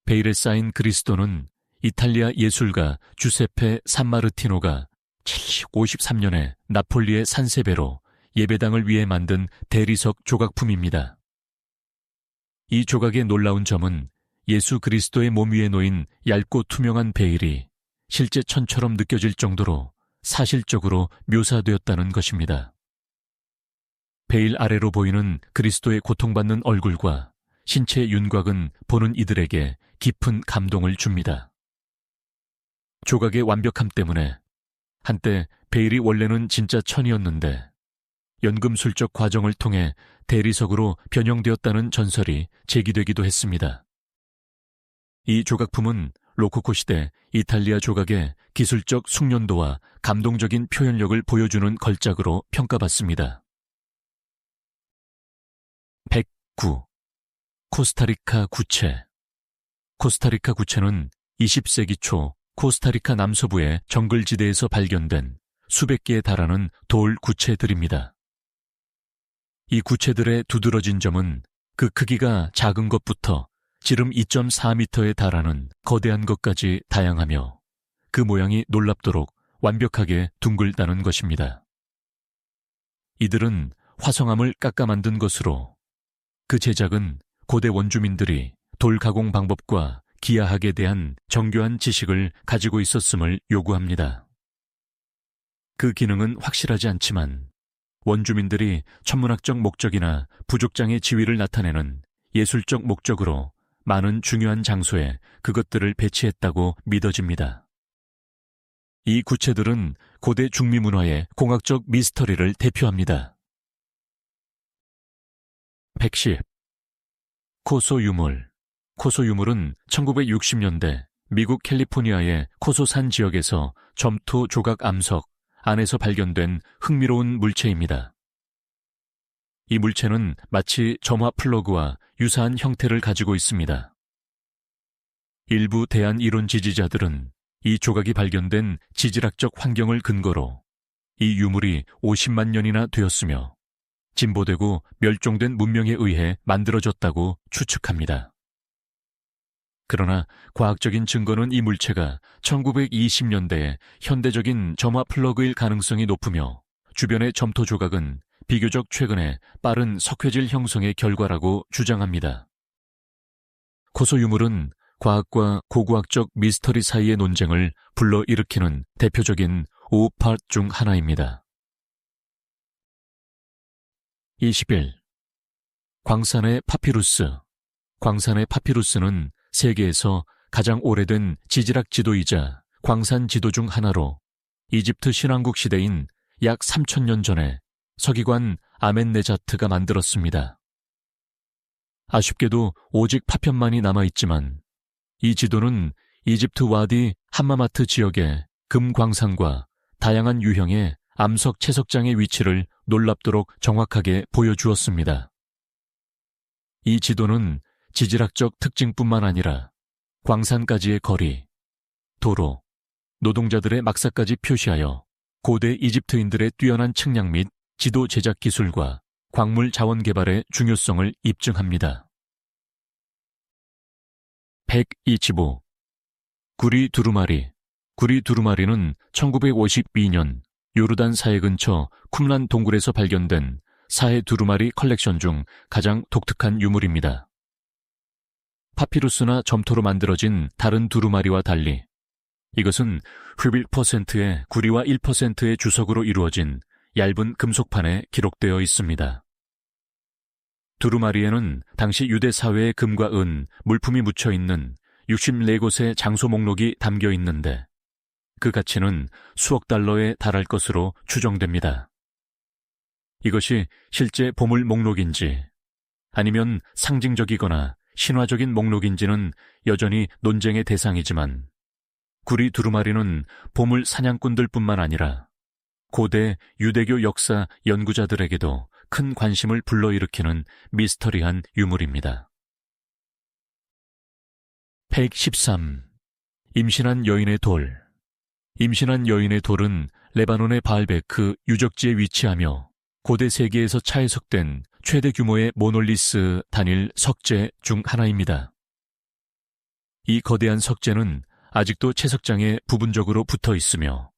베일에 쌓인 그리스도는 이탈리아 예술가 주세페 산마르티노가 753년에 나폴리의 산세베로 예배당을 위해 만든 대리석 조각품입니다. 이 조각의 놀라운 점은 예수 그리스도의 몸 위에 놓인 얇고 투명한 베일이 실제 천처럼 느껴질 정도로 사실적으로 묘사되었다는 것입니다. 베일 아래로 보이는 그리스도의 고통받는 얼굴과 신체 윤곽은 보는 이들에게 깊은 감동을 줍니다. 조각의 완벽함 때문에 한때 베일이 원래는 진짜 천이었는데 연금술적 과정을 통해 대리석으로 변형되었다는 전설이 제기되기도 했습니다. 이 조각품은 로코코 시대 이탈리아 조각의 기술적 숙련도와 감동적인 표현력을 보여주는 걸작으로 평가받습니다. 109. 코스타리카 구체. 코스타리카 구체는 20세기 초 코스타리카 남서부의 정글지대에서 발견된 수백 개에 달하는 돌 구체들입니다. 이 구체들의 두드러진 점은 그 크기가 작은 것부터 지름 2.4m에 달하는 거대한 것까지 다양하며 그 모양이 놀랍도록 완벽하게 둥글다는 것입니다. 이들은 화성암을 깎아 만든 것으로 그 제작은 고대 원주민들이 돌 가공 방법과 기하학에 대한 정교한 지식을 가지고 있었음을 요구합니다. 그 기능은 확실하지 않지만 원주민들이 천문학적 목적이나 부족장의 지위를 나타내는 예술적 목적으로 많은 중요한 장소에 그것들을 배치했다고 믿어집니다. 이 구체들은 고대 중미 문화의 공학적 미스터리를 대표합니다. 110. 코소 유물. 코소 유물은 1960년대 미국 캘리포니아의 코소산 지역에서 점토 조각 암석 안에서 발견된 흥미로운 물체입니다. 이 물체는 마치 점화 플러그와 유사한 형태를 가지고 있습니다. 일부 대한 이론 지지자들은 이 조각이 발견된 지질학적 환경을 근거로 이 유물이 50만 년이나 되었으며 진보되고 멸종된 문명에 의해 만들어졌다고 추측합니다. 그러나 과학적인 증거는 이 물체가 1920년대에 현대적인 점화 플러그일 가능성이 높으며 주변의 점토 조각은 비교적 최근에 빠른 석회질 형성의 결과라고 주장합니다. 코소 유물은 과학과 고고학적 미스터리 사이의 논쟁을 불러일으키는 대표적인 오팟 중 하나입니다. 21. 광산의 파피루스. 광산의 파피루스는 세계에서 가장 오래된 지질학 지도이자 광산 지도 중 하나로 이집트 신왕국 시대인 약 3000년 전에 서기관 아멘네자트가 만들었습니다. 아쉽게도 오직 파편만이 남아있지만 이 지도는 이집트 와디 함마마트 지역의 금광산과 다양한 유형의 암석 채석장의 위치를 놀랍도록 정확하게 보여주었습니다. 이 지도는 지질학적 특징뿐만 아니라 광산까지의 거리, 도로, 노동자들의 막사까지 표시하여 고대 이집트인들의 뛰어난 측량 및 지도 제작 기술과 광물 자원 개발의 중요성을 입증합니다. 125. 구리 두루마리. 구리 두루마리는 1952년 요르단 사해 근처 쿰란 동굴에서 발견된 사해 두루마리 컬렉션 중 가장 독특한 유물입니다. 파피루스나 점토로 만들어진 다른 두루마리와 달리 이것은 11%의 구리와 1%의 주석으로 이루어진 얇은 금속판에 기록되어 있습니다. 두루마리에는 당시 유대 사회의 금과 은, 물품이 묻혀 있는 64곳의 장소 목록이 담겨 있는데 그 가치는 수억 달러에 달할 것으로 추정됩니다. 이것이 실제 보물 목록인지 아니면 상징적이거나 신화적인 목록인지는 여전히 논쟁의 대상이지만 구리 두루마리는 보물 사냥꾼들뿐만 아니라 고대 유대교 역사 연구자들에게도 큰 관심을 불러일으키는 미스터리한 유물입니다. 113. 임신한 여인의 돌. 임신한 여인의 돌은 레바논의 바알베크 유적지에 위치하며 고대 세계에서 차해석된 최대 규모의 모놀리스 단일 석재 중 하나입니다. 이 거대한 석재는 아직도 채석장에 부분적으로 붙어 있으며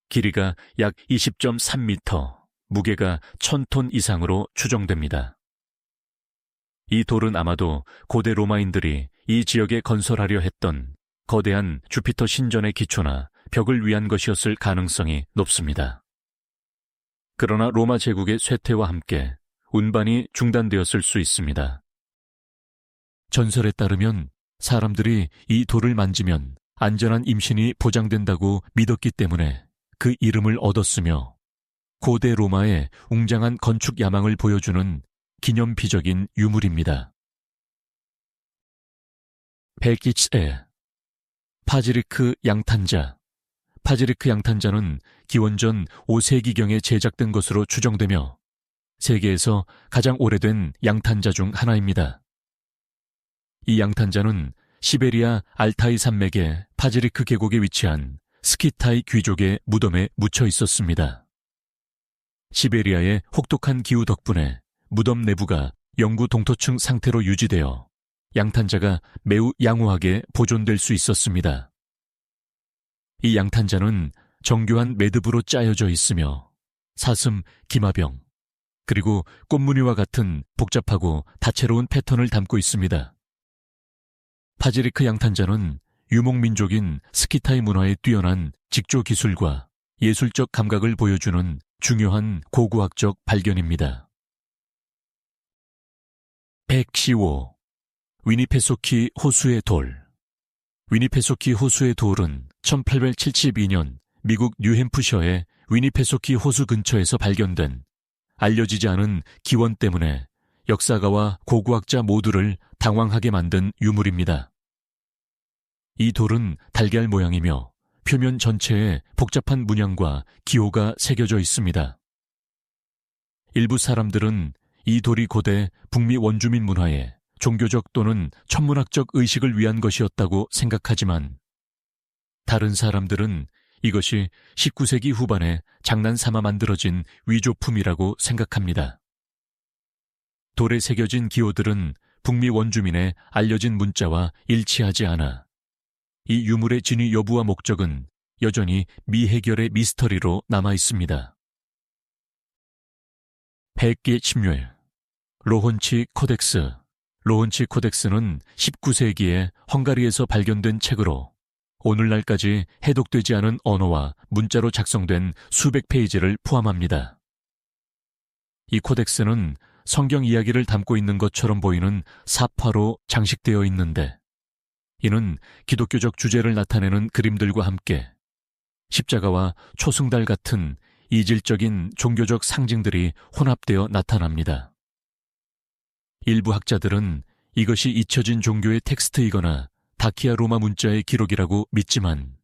길이가 약 20.3m, 무게가 1000톤 이상으로 추정됩니다. 이 돌은 아마도 고대 로마인들이 이 지역에 건설하려 했던 거대한 주피터 신전의 기초나 벽을 위한 것이었을 가능성이 높습니다. 그러나 로마 제국의 쇠퇴와 함께 운반이 중단되었을 수 있습니다. 전설에 따르면 사람들이 이 돌을 만지면 안전한 임신이 보장된다고 믿었기 때문에 그 이름을 얻었으며 고대 로마의 웅장한 건축 야망을 보여주는 기념비적인 유물입니다. 100에 파지리크 양탄자. 파지리크 양탄자는 기원전 5세기경에 제작된 것으로 추정되며 세계에서 가장 오래된 양탄자 중 하나입니다. 이 양탄자는 시베리아 알타이 산맥의 파지리크 계곡에 위치한 스키타이 귀족의 무덤에 묻혀 있었습니다. 시베리아의 혹독한 기후 덕분에 무덤 내부가 영구 동토층 상태로 유지되어 양탄자가 매우 양호하게 보존될 수 있었습니다. 이 양탄자는 정교한 매듭으로 짜여져 있으며 사슴, 기마병, 그리고 꽃무늬와 같은 복잡하고 다채로운 패턴을 담고 있습니다. 파지리크 양탄자는 유목민족인 스키타이 문화의 뛰어난 직조 기술과 예술적 감각을 보여주는 중요한 고고학적 발견입니다. 115. 위니페소키 호수의 돌. 위니페소키 호수의 돌은 1872년 미국 뉴햄프셔의 위니페소키 호수 근처에서 발견된 알려지지 않은 기원 때문에 역사가와 고고학자 모두를 당황하게 만든 유물입니다. 이 돌은 달걀 모양이며 표면 전체에 복잡한 문양과 기호가 새겨져 있습니다. 일부 사람들은 이 돌이 고대 북미 원주민 문화에 종교적 또는 천문학적 의식을 위한 것이었다고 생각하지만 다른 사람들은 이것이 19세기 후반에 장난삼아 만들어진 위조품이라고 생각합니다. 돌에 새겨진 기호들은 북미 원주민의 알려진 문자와 일치하지 않아 이 유물의 진위 여부와 목적은 여전히 미해결의 미스터리로 남아 있습니다. 100개 침례 로혼치 코덱스. 로혼치 코덱스는 19세기에 헝가리에서 발견된 책으로 오늘날까지 해독되지 않은 언어와 문자로 작성된 수백 페이지를 포함합니다. 이 코덱스는 성경 이야기를 담고 있는 것처럼 보이는 사파로 장식되어 있는데 이는 기독교적 주제를 나타내는 그림들과 함께 십자가와 초승달 같은 이질적인 종교적 상징들이 혼합되어 나타납니다. 일부 학자들은 이것이 잊혀진 종교의 텍스트이거나 다키아 로마 문자의 기록이라고 믿지만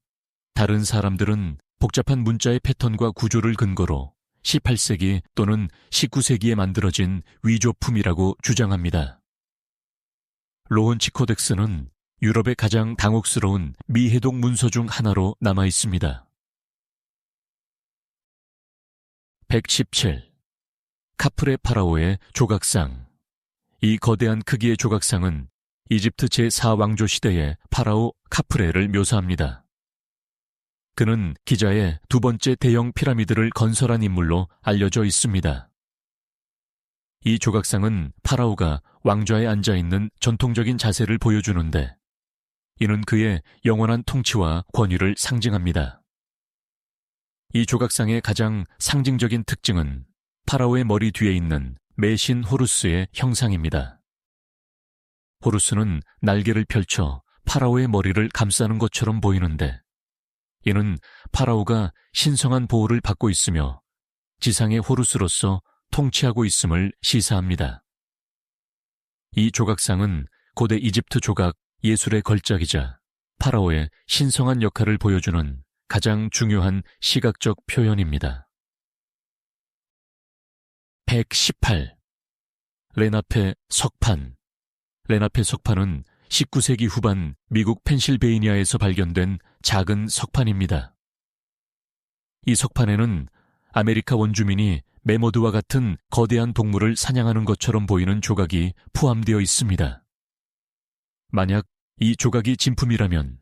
다른 사람들은 복잡한 문자의 패턴과 구조를 근거로 18세기 또는 19세기에 만들어진 위조품이라고 주장합니다. 로혼치 코덱스는 유럽의 가장 당혹스러운 미해독 문서 중 하나로 남아 있습니다. 117. 카프레 파라오의 조각상. 이 거대한 크기의 조각상은 이집트 제4왕조 시대의 파라오 카프레를 묘사합니다. 그는 기자의 두 번째 대형 피라미드를 건설한 인물로 알려져 있습니다. 이 조각상은 파라오가 왕좌에 앉아있는 전통적인 자세를 보여주는데 이는 그의 영원한 통치와 권위를 상징합니다. 이 조각상의 가장 상징적인 특징은 파라오의 머리 뒤에 있는 매신 호루스의 형상입니다. 호루스는 날개를 펼쳐 파라오의 머리를 감싸는 것처럼 보이는데 이는 파라오가 신성한 보호를 받고 있으며 지상의 호루스로서 통치하고 있음을 시사합니다. 이 조각상은 고대 이집트 조각 예술의 걸작이자 파라오의 신성한 역할을 보여주는 가장 중요한 시각적 표현입니다. 118. 레나페 석판. 레나페 석판은 19세기 후반 미국 펜실베이니아에서 발견된 작은 석판입니다. 이 석판에는 아메리카 원주민이 매머드와 같은 거대한 동물을 사냥하는 것처럼 보이는 조각이 포함되어 있습니다. 만약 이 조각이 진품이라면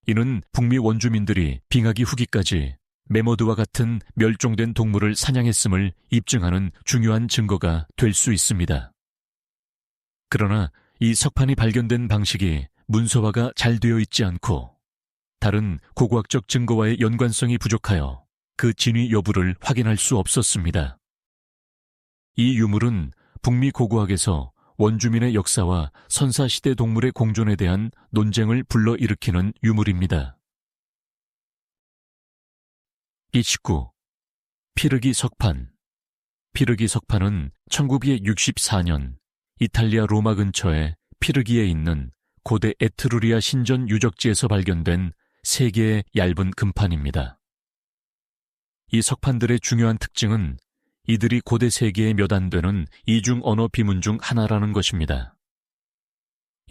이는 북미 원주민들이 빙하기 후기까지 매머드와 같은 멸종된 동물을 사냥했음을 입증하는 중요한 증거가 될 수 있습니다. 그러나 이 석판이 발견된 방식이 문서화가 잘 되어 있지 않고 다른 고고학적 증거와의 연관성이 부족하여 그 진위 여부를 확인할 수 없었습니다. 이 유물은 북미 고고학에서 원주민의 역사와 선사시대 동물의 공존에 대한 논쟁을 불러일으키는 유물입니다. 29. 피르기 석판. 피르기 석판은 1964년 이탈리아 로마 근처의 피르기에 있는 고대 에트루리아 신전 유적지에서 발견된 3개의 얇은 금판입니다. 이 석판들의 중요한 특징은 이들이 고대 세계에 몇 안 되는 이중 언어 비문 중 하나라는 것입니다.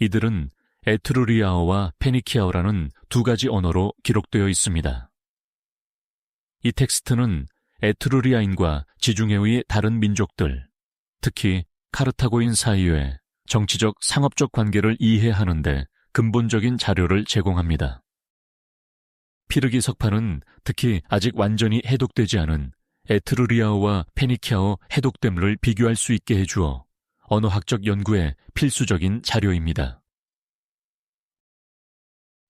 이들은 에트루리아어와 페니키아어라는 두 가지 언어로 기록되어 있습니다. 이 텍스트는 에트루리아인과 지중해의 다른 민족들, 특히 카르타고인 사이의 정치적 상업적 관계를 이해하는 데 근본적인 자료를 제공합니다. 피르기 석판은 특히 아직 완전히 해독되지 않은 에트루리아어와 페니키아어 해독됨을 비교할 수 있게 해주어 언어학적 연구에 필수적인 자료입니다.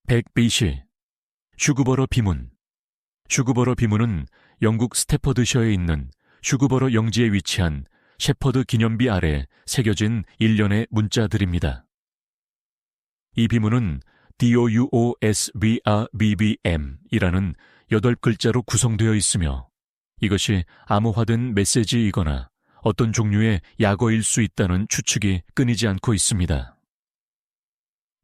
100BC 슈그버러 비문. 슈그버러 비문은 영국 스태퍼드셔에 있는 슈그버러 영지에 위치한 shepherd 기념비 아래 새겨진 일련의 문자들입니다. 이 비문은 DOUSBRBBM이라는 8글자로 구성되어 있으며 이것이 암호화된 메시지이거나 어떤 종류의 약어일 수 있다는 추측이 끊이지 않고 있습니다.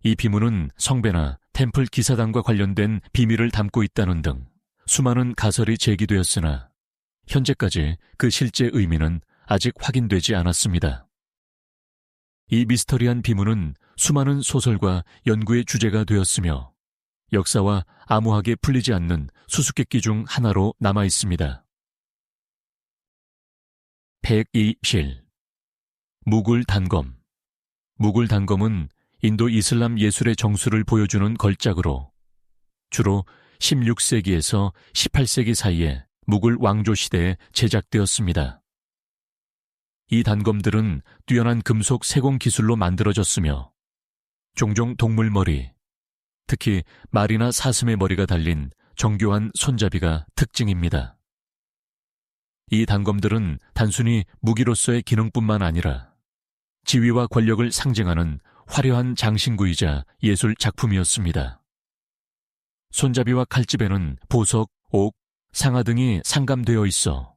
이 비문은 성배나 템플 기사단과 관련된 비밀을 담고 있다는 등 수많은 가설이 제기되었으나 현재까지 그 실제 의미는 아직 확인되지 않았습니다. 이 미스터리한 비문은 수많은 소설과 연구의 주제가 되었으며 역사와 암호하게 풀리지 않는 수수께끼 중 하나로 남아 있습니다. 102실 무굴 단검. 무굴 단검은 인도 이슬람 예술의 정수를 보여주는 걸작으로 주로 16세기에서 18세기 사이에 무굴 왕조 시대에 제작되었습니다. 이 단검들은 뛰어난 금속 세공 기술로 만들어졌으며 종종 동물 머리, 특히 말이나 사슴의 머리가 달린 정교한 손잡이가 특징입니다. 이 단검들은 단순히 무기로서의 기능뿐만 아니라 지위와 권력을 상징하는 화려한 장신구이자 예술 작품이었습니다. 손잡이와 칼집에는 보석, 옥, 상아 등이 상감되어 있어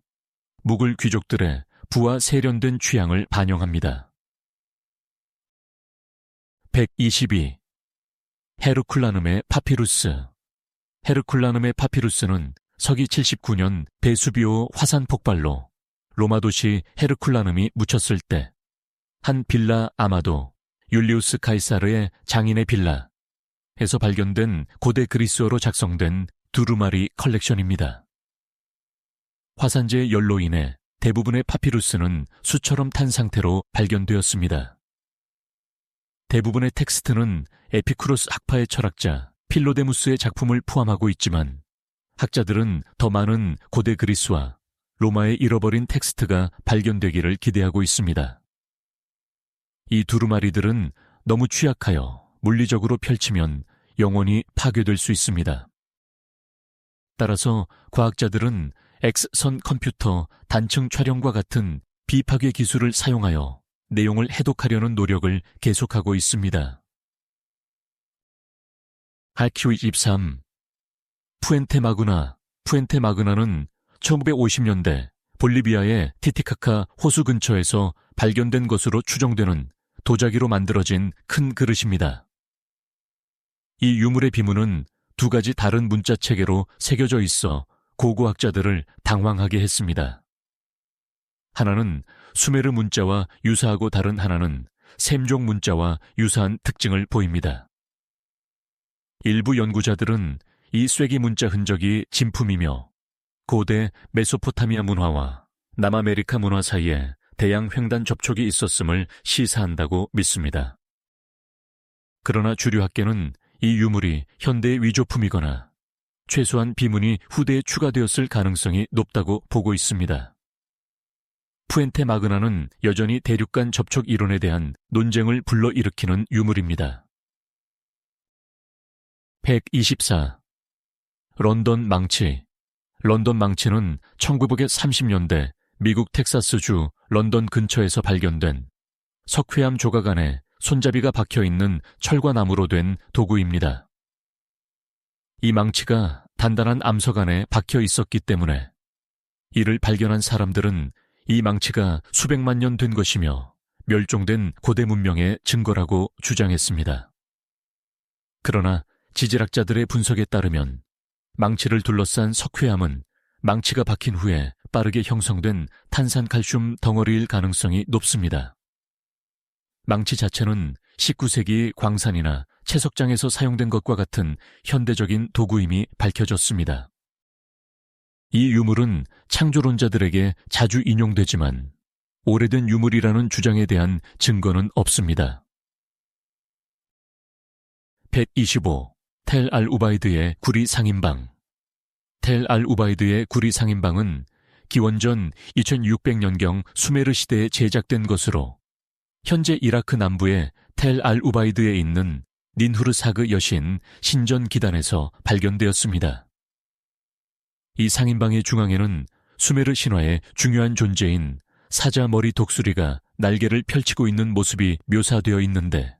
무굴 귀족들의 부와 세련된 취향을 반영합니다. 122. 헤르쿨라눔의 파피루스. 헤르쿨라눔의 파피루스는 서기 79년 베수비오 화산 폭발로 로마 도시 헤르쿨라눔이 묻혔을 때 한 빌라 아마도 율리우스 카이사르의 장인의 빌라에서 발견된 고대 그리스어로 작성된 두루마리 컬렉션입니다. 화산재의 열로 인해 대부분의 파피루스는 수처럼 탄 상태로 발견되었습니다. 대부분의 텍스트는 에피쿠로스 학파의 철학자 필로데무스의 작품을 포함하고 있지만 학자들은 더 많은 고대 그리스와 로마의 잃어버린 텍스트가 발견되기를 기대하고 있습니다. 이 두루마리들은 너무 취약하여 물리적으로 펼치면 영원히 파괴될 수 있습니다. 따라서 과학자들은 X선 컴퓨터 단층 촬영과 같은 비파괴 기술을 사용하여 내용을 해독하려는 노력을 계속하고 있습니다. RQ23 푸엔테마그나는 1950년대 볼리비아의 티티카카 호수 근처에서 발견된 것으로 추정되는 도자기로 만들어진 큰 그릇입니다. 이 유물의 비문은 두 가지 다른 문자 체계로 새겨져 있어 고고학자들을 당황하게 했습니다. 하나는 수메르 문자와 유사하고 다른 하나는 셈종 문자와 유사한 특징을 보입니다. 일부 연구자들은 이 쐐기 문자 흔적이 진품이며 고대 메소포타미아 문화와 남아메리카 문화 사이에 대양 횡단 접촉이 있었음을 시사한다고 믿습니다. 그러나 주류 학계는 이 유물이 현대의 위조품이거나 최소한 비문이 후대에 추가되었을 가능성이 높다고 보고 있습니다. 푸엔테마그나는 여전히 대륙 간 접촉 이론에 대한 논쟁을 불러일으키는 유물입니다. 124. 런던 망치. 런던 망치는 1930년대 미국 텍사스주 런던 근처에서 발견된 석회암 조각 안에 손잡이가 박혀있는 철과 나무로 된 도구입니다. 이 망치가 단단한 암석 안에 박혀 있었기 때문에 이를 발견한 사람들은 이 망치가 수백만 년 된 것이며 멸종된 고대 문명의 증거라고 주장했습니다. 그러나 지질학자들의 분석에 따르면 망치를 둘러싼 석회암은 망치가 박힌 후에 빠르게 형성된 탄산칼슘 덩어리일 가능성이 높습니다. 망치 자체는 19세기 광산이나 채석장에서 사용된 것과 같은 현대적인 도구임이 밝혀졌습니다. 이 유물은 창조론자들에게 자주 인용되지만 오래된 유물이라는 주장에 대한 증거는 없습니다. 125. 텔 알 우바이드의 구리 상인방. 텔 알 우바이드의 구리 상인방은 기원전 2600년경 수메르 시대에 제작된 것으로 현재 이라크 남부의 텔 알 우바이드에 있는 닌후르사그 여신 신전 기단에서 발견되었습니다. 이 상인방의 중앙에는 수메르 신화의 중요한 존재인 사자 머리 독수리가 날개를 펼치고 있는 모습이 묘사되어 있는데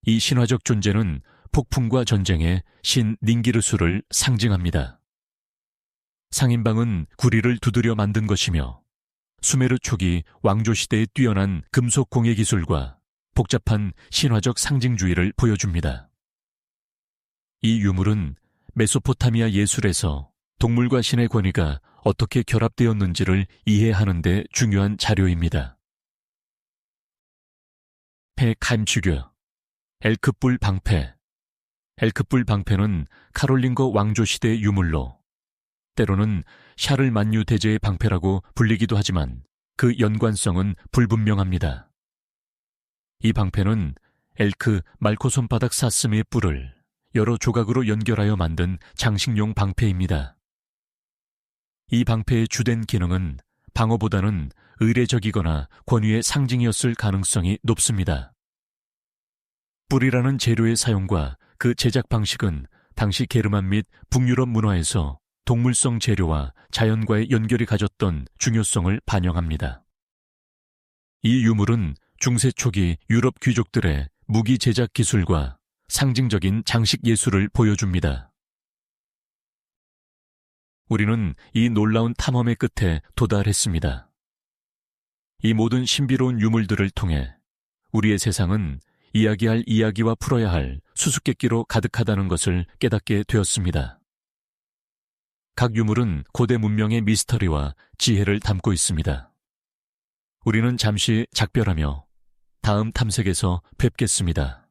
이 신화적 존재는 폭풍과 전쟁의 신 닌기르수를 상징합니다. 상인방은 구리를 두드려 만든 것이며 수메르 초기 왕조시대의 뛰어난 금속 공예 기술과 복잡한 신화적 상징주의를 보여줍니다. 이 유물은 메소포타미아 예술에서 동물과 신의 권위가 어떻게 결합되었는지를 이해하는 데 중요한 자료입니다. 폐감추교, 엘크뿔 방패. 엘크뿔 방패는 카롤링거 왕조 시대의 유물로 때로는 샤를만유 대제의 방패라고 불리기도 하지만 그 연관성은 불분명합니다. 이 방패는 엘크 말코 손바닥 사슴의 뿔을 여러 조각으로 연결하여 만든 장식용 방패입니다. 이 방패의 주된 기능은 방어보다는 의례적이거나 권위의 상징이었을 가능성이 높습니다. 뿔이라는 재료의 사용과 그 제작 방식은 당시 게르만 및 북유럽 문화에서 동물성 재료와 자연과의 연결이 가졌던 중요성을 반영합니다. 이 유물은 중세 초기 유럽 귀족들의 무기 제작 기술과 상징적인 장식 예술을 보여줍니다. 우리는 이 놀라운 탐험의 끝에 도달했습니다. 이 모든 신비로운 유물들을 통해 우리의 세상은 이야기할 이야기와 풀어야 할 수수께끼로 가득하다는 것을 깨닫게 되었습니다. 각 유물은 고대 문명의 미스터리와 지혜를 담고 있습니다. 우리는 잠시 작별하며 다음 탐색에서 뵙겠습니다.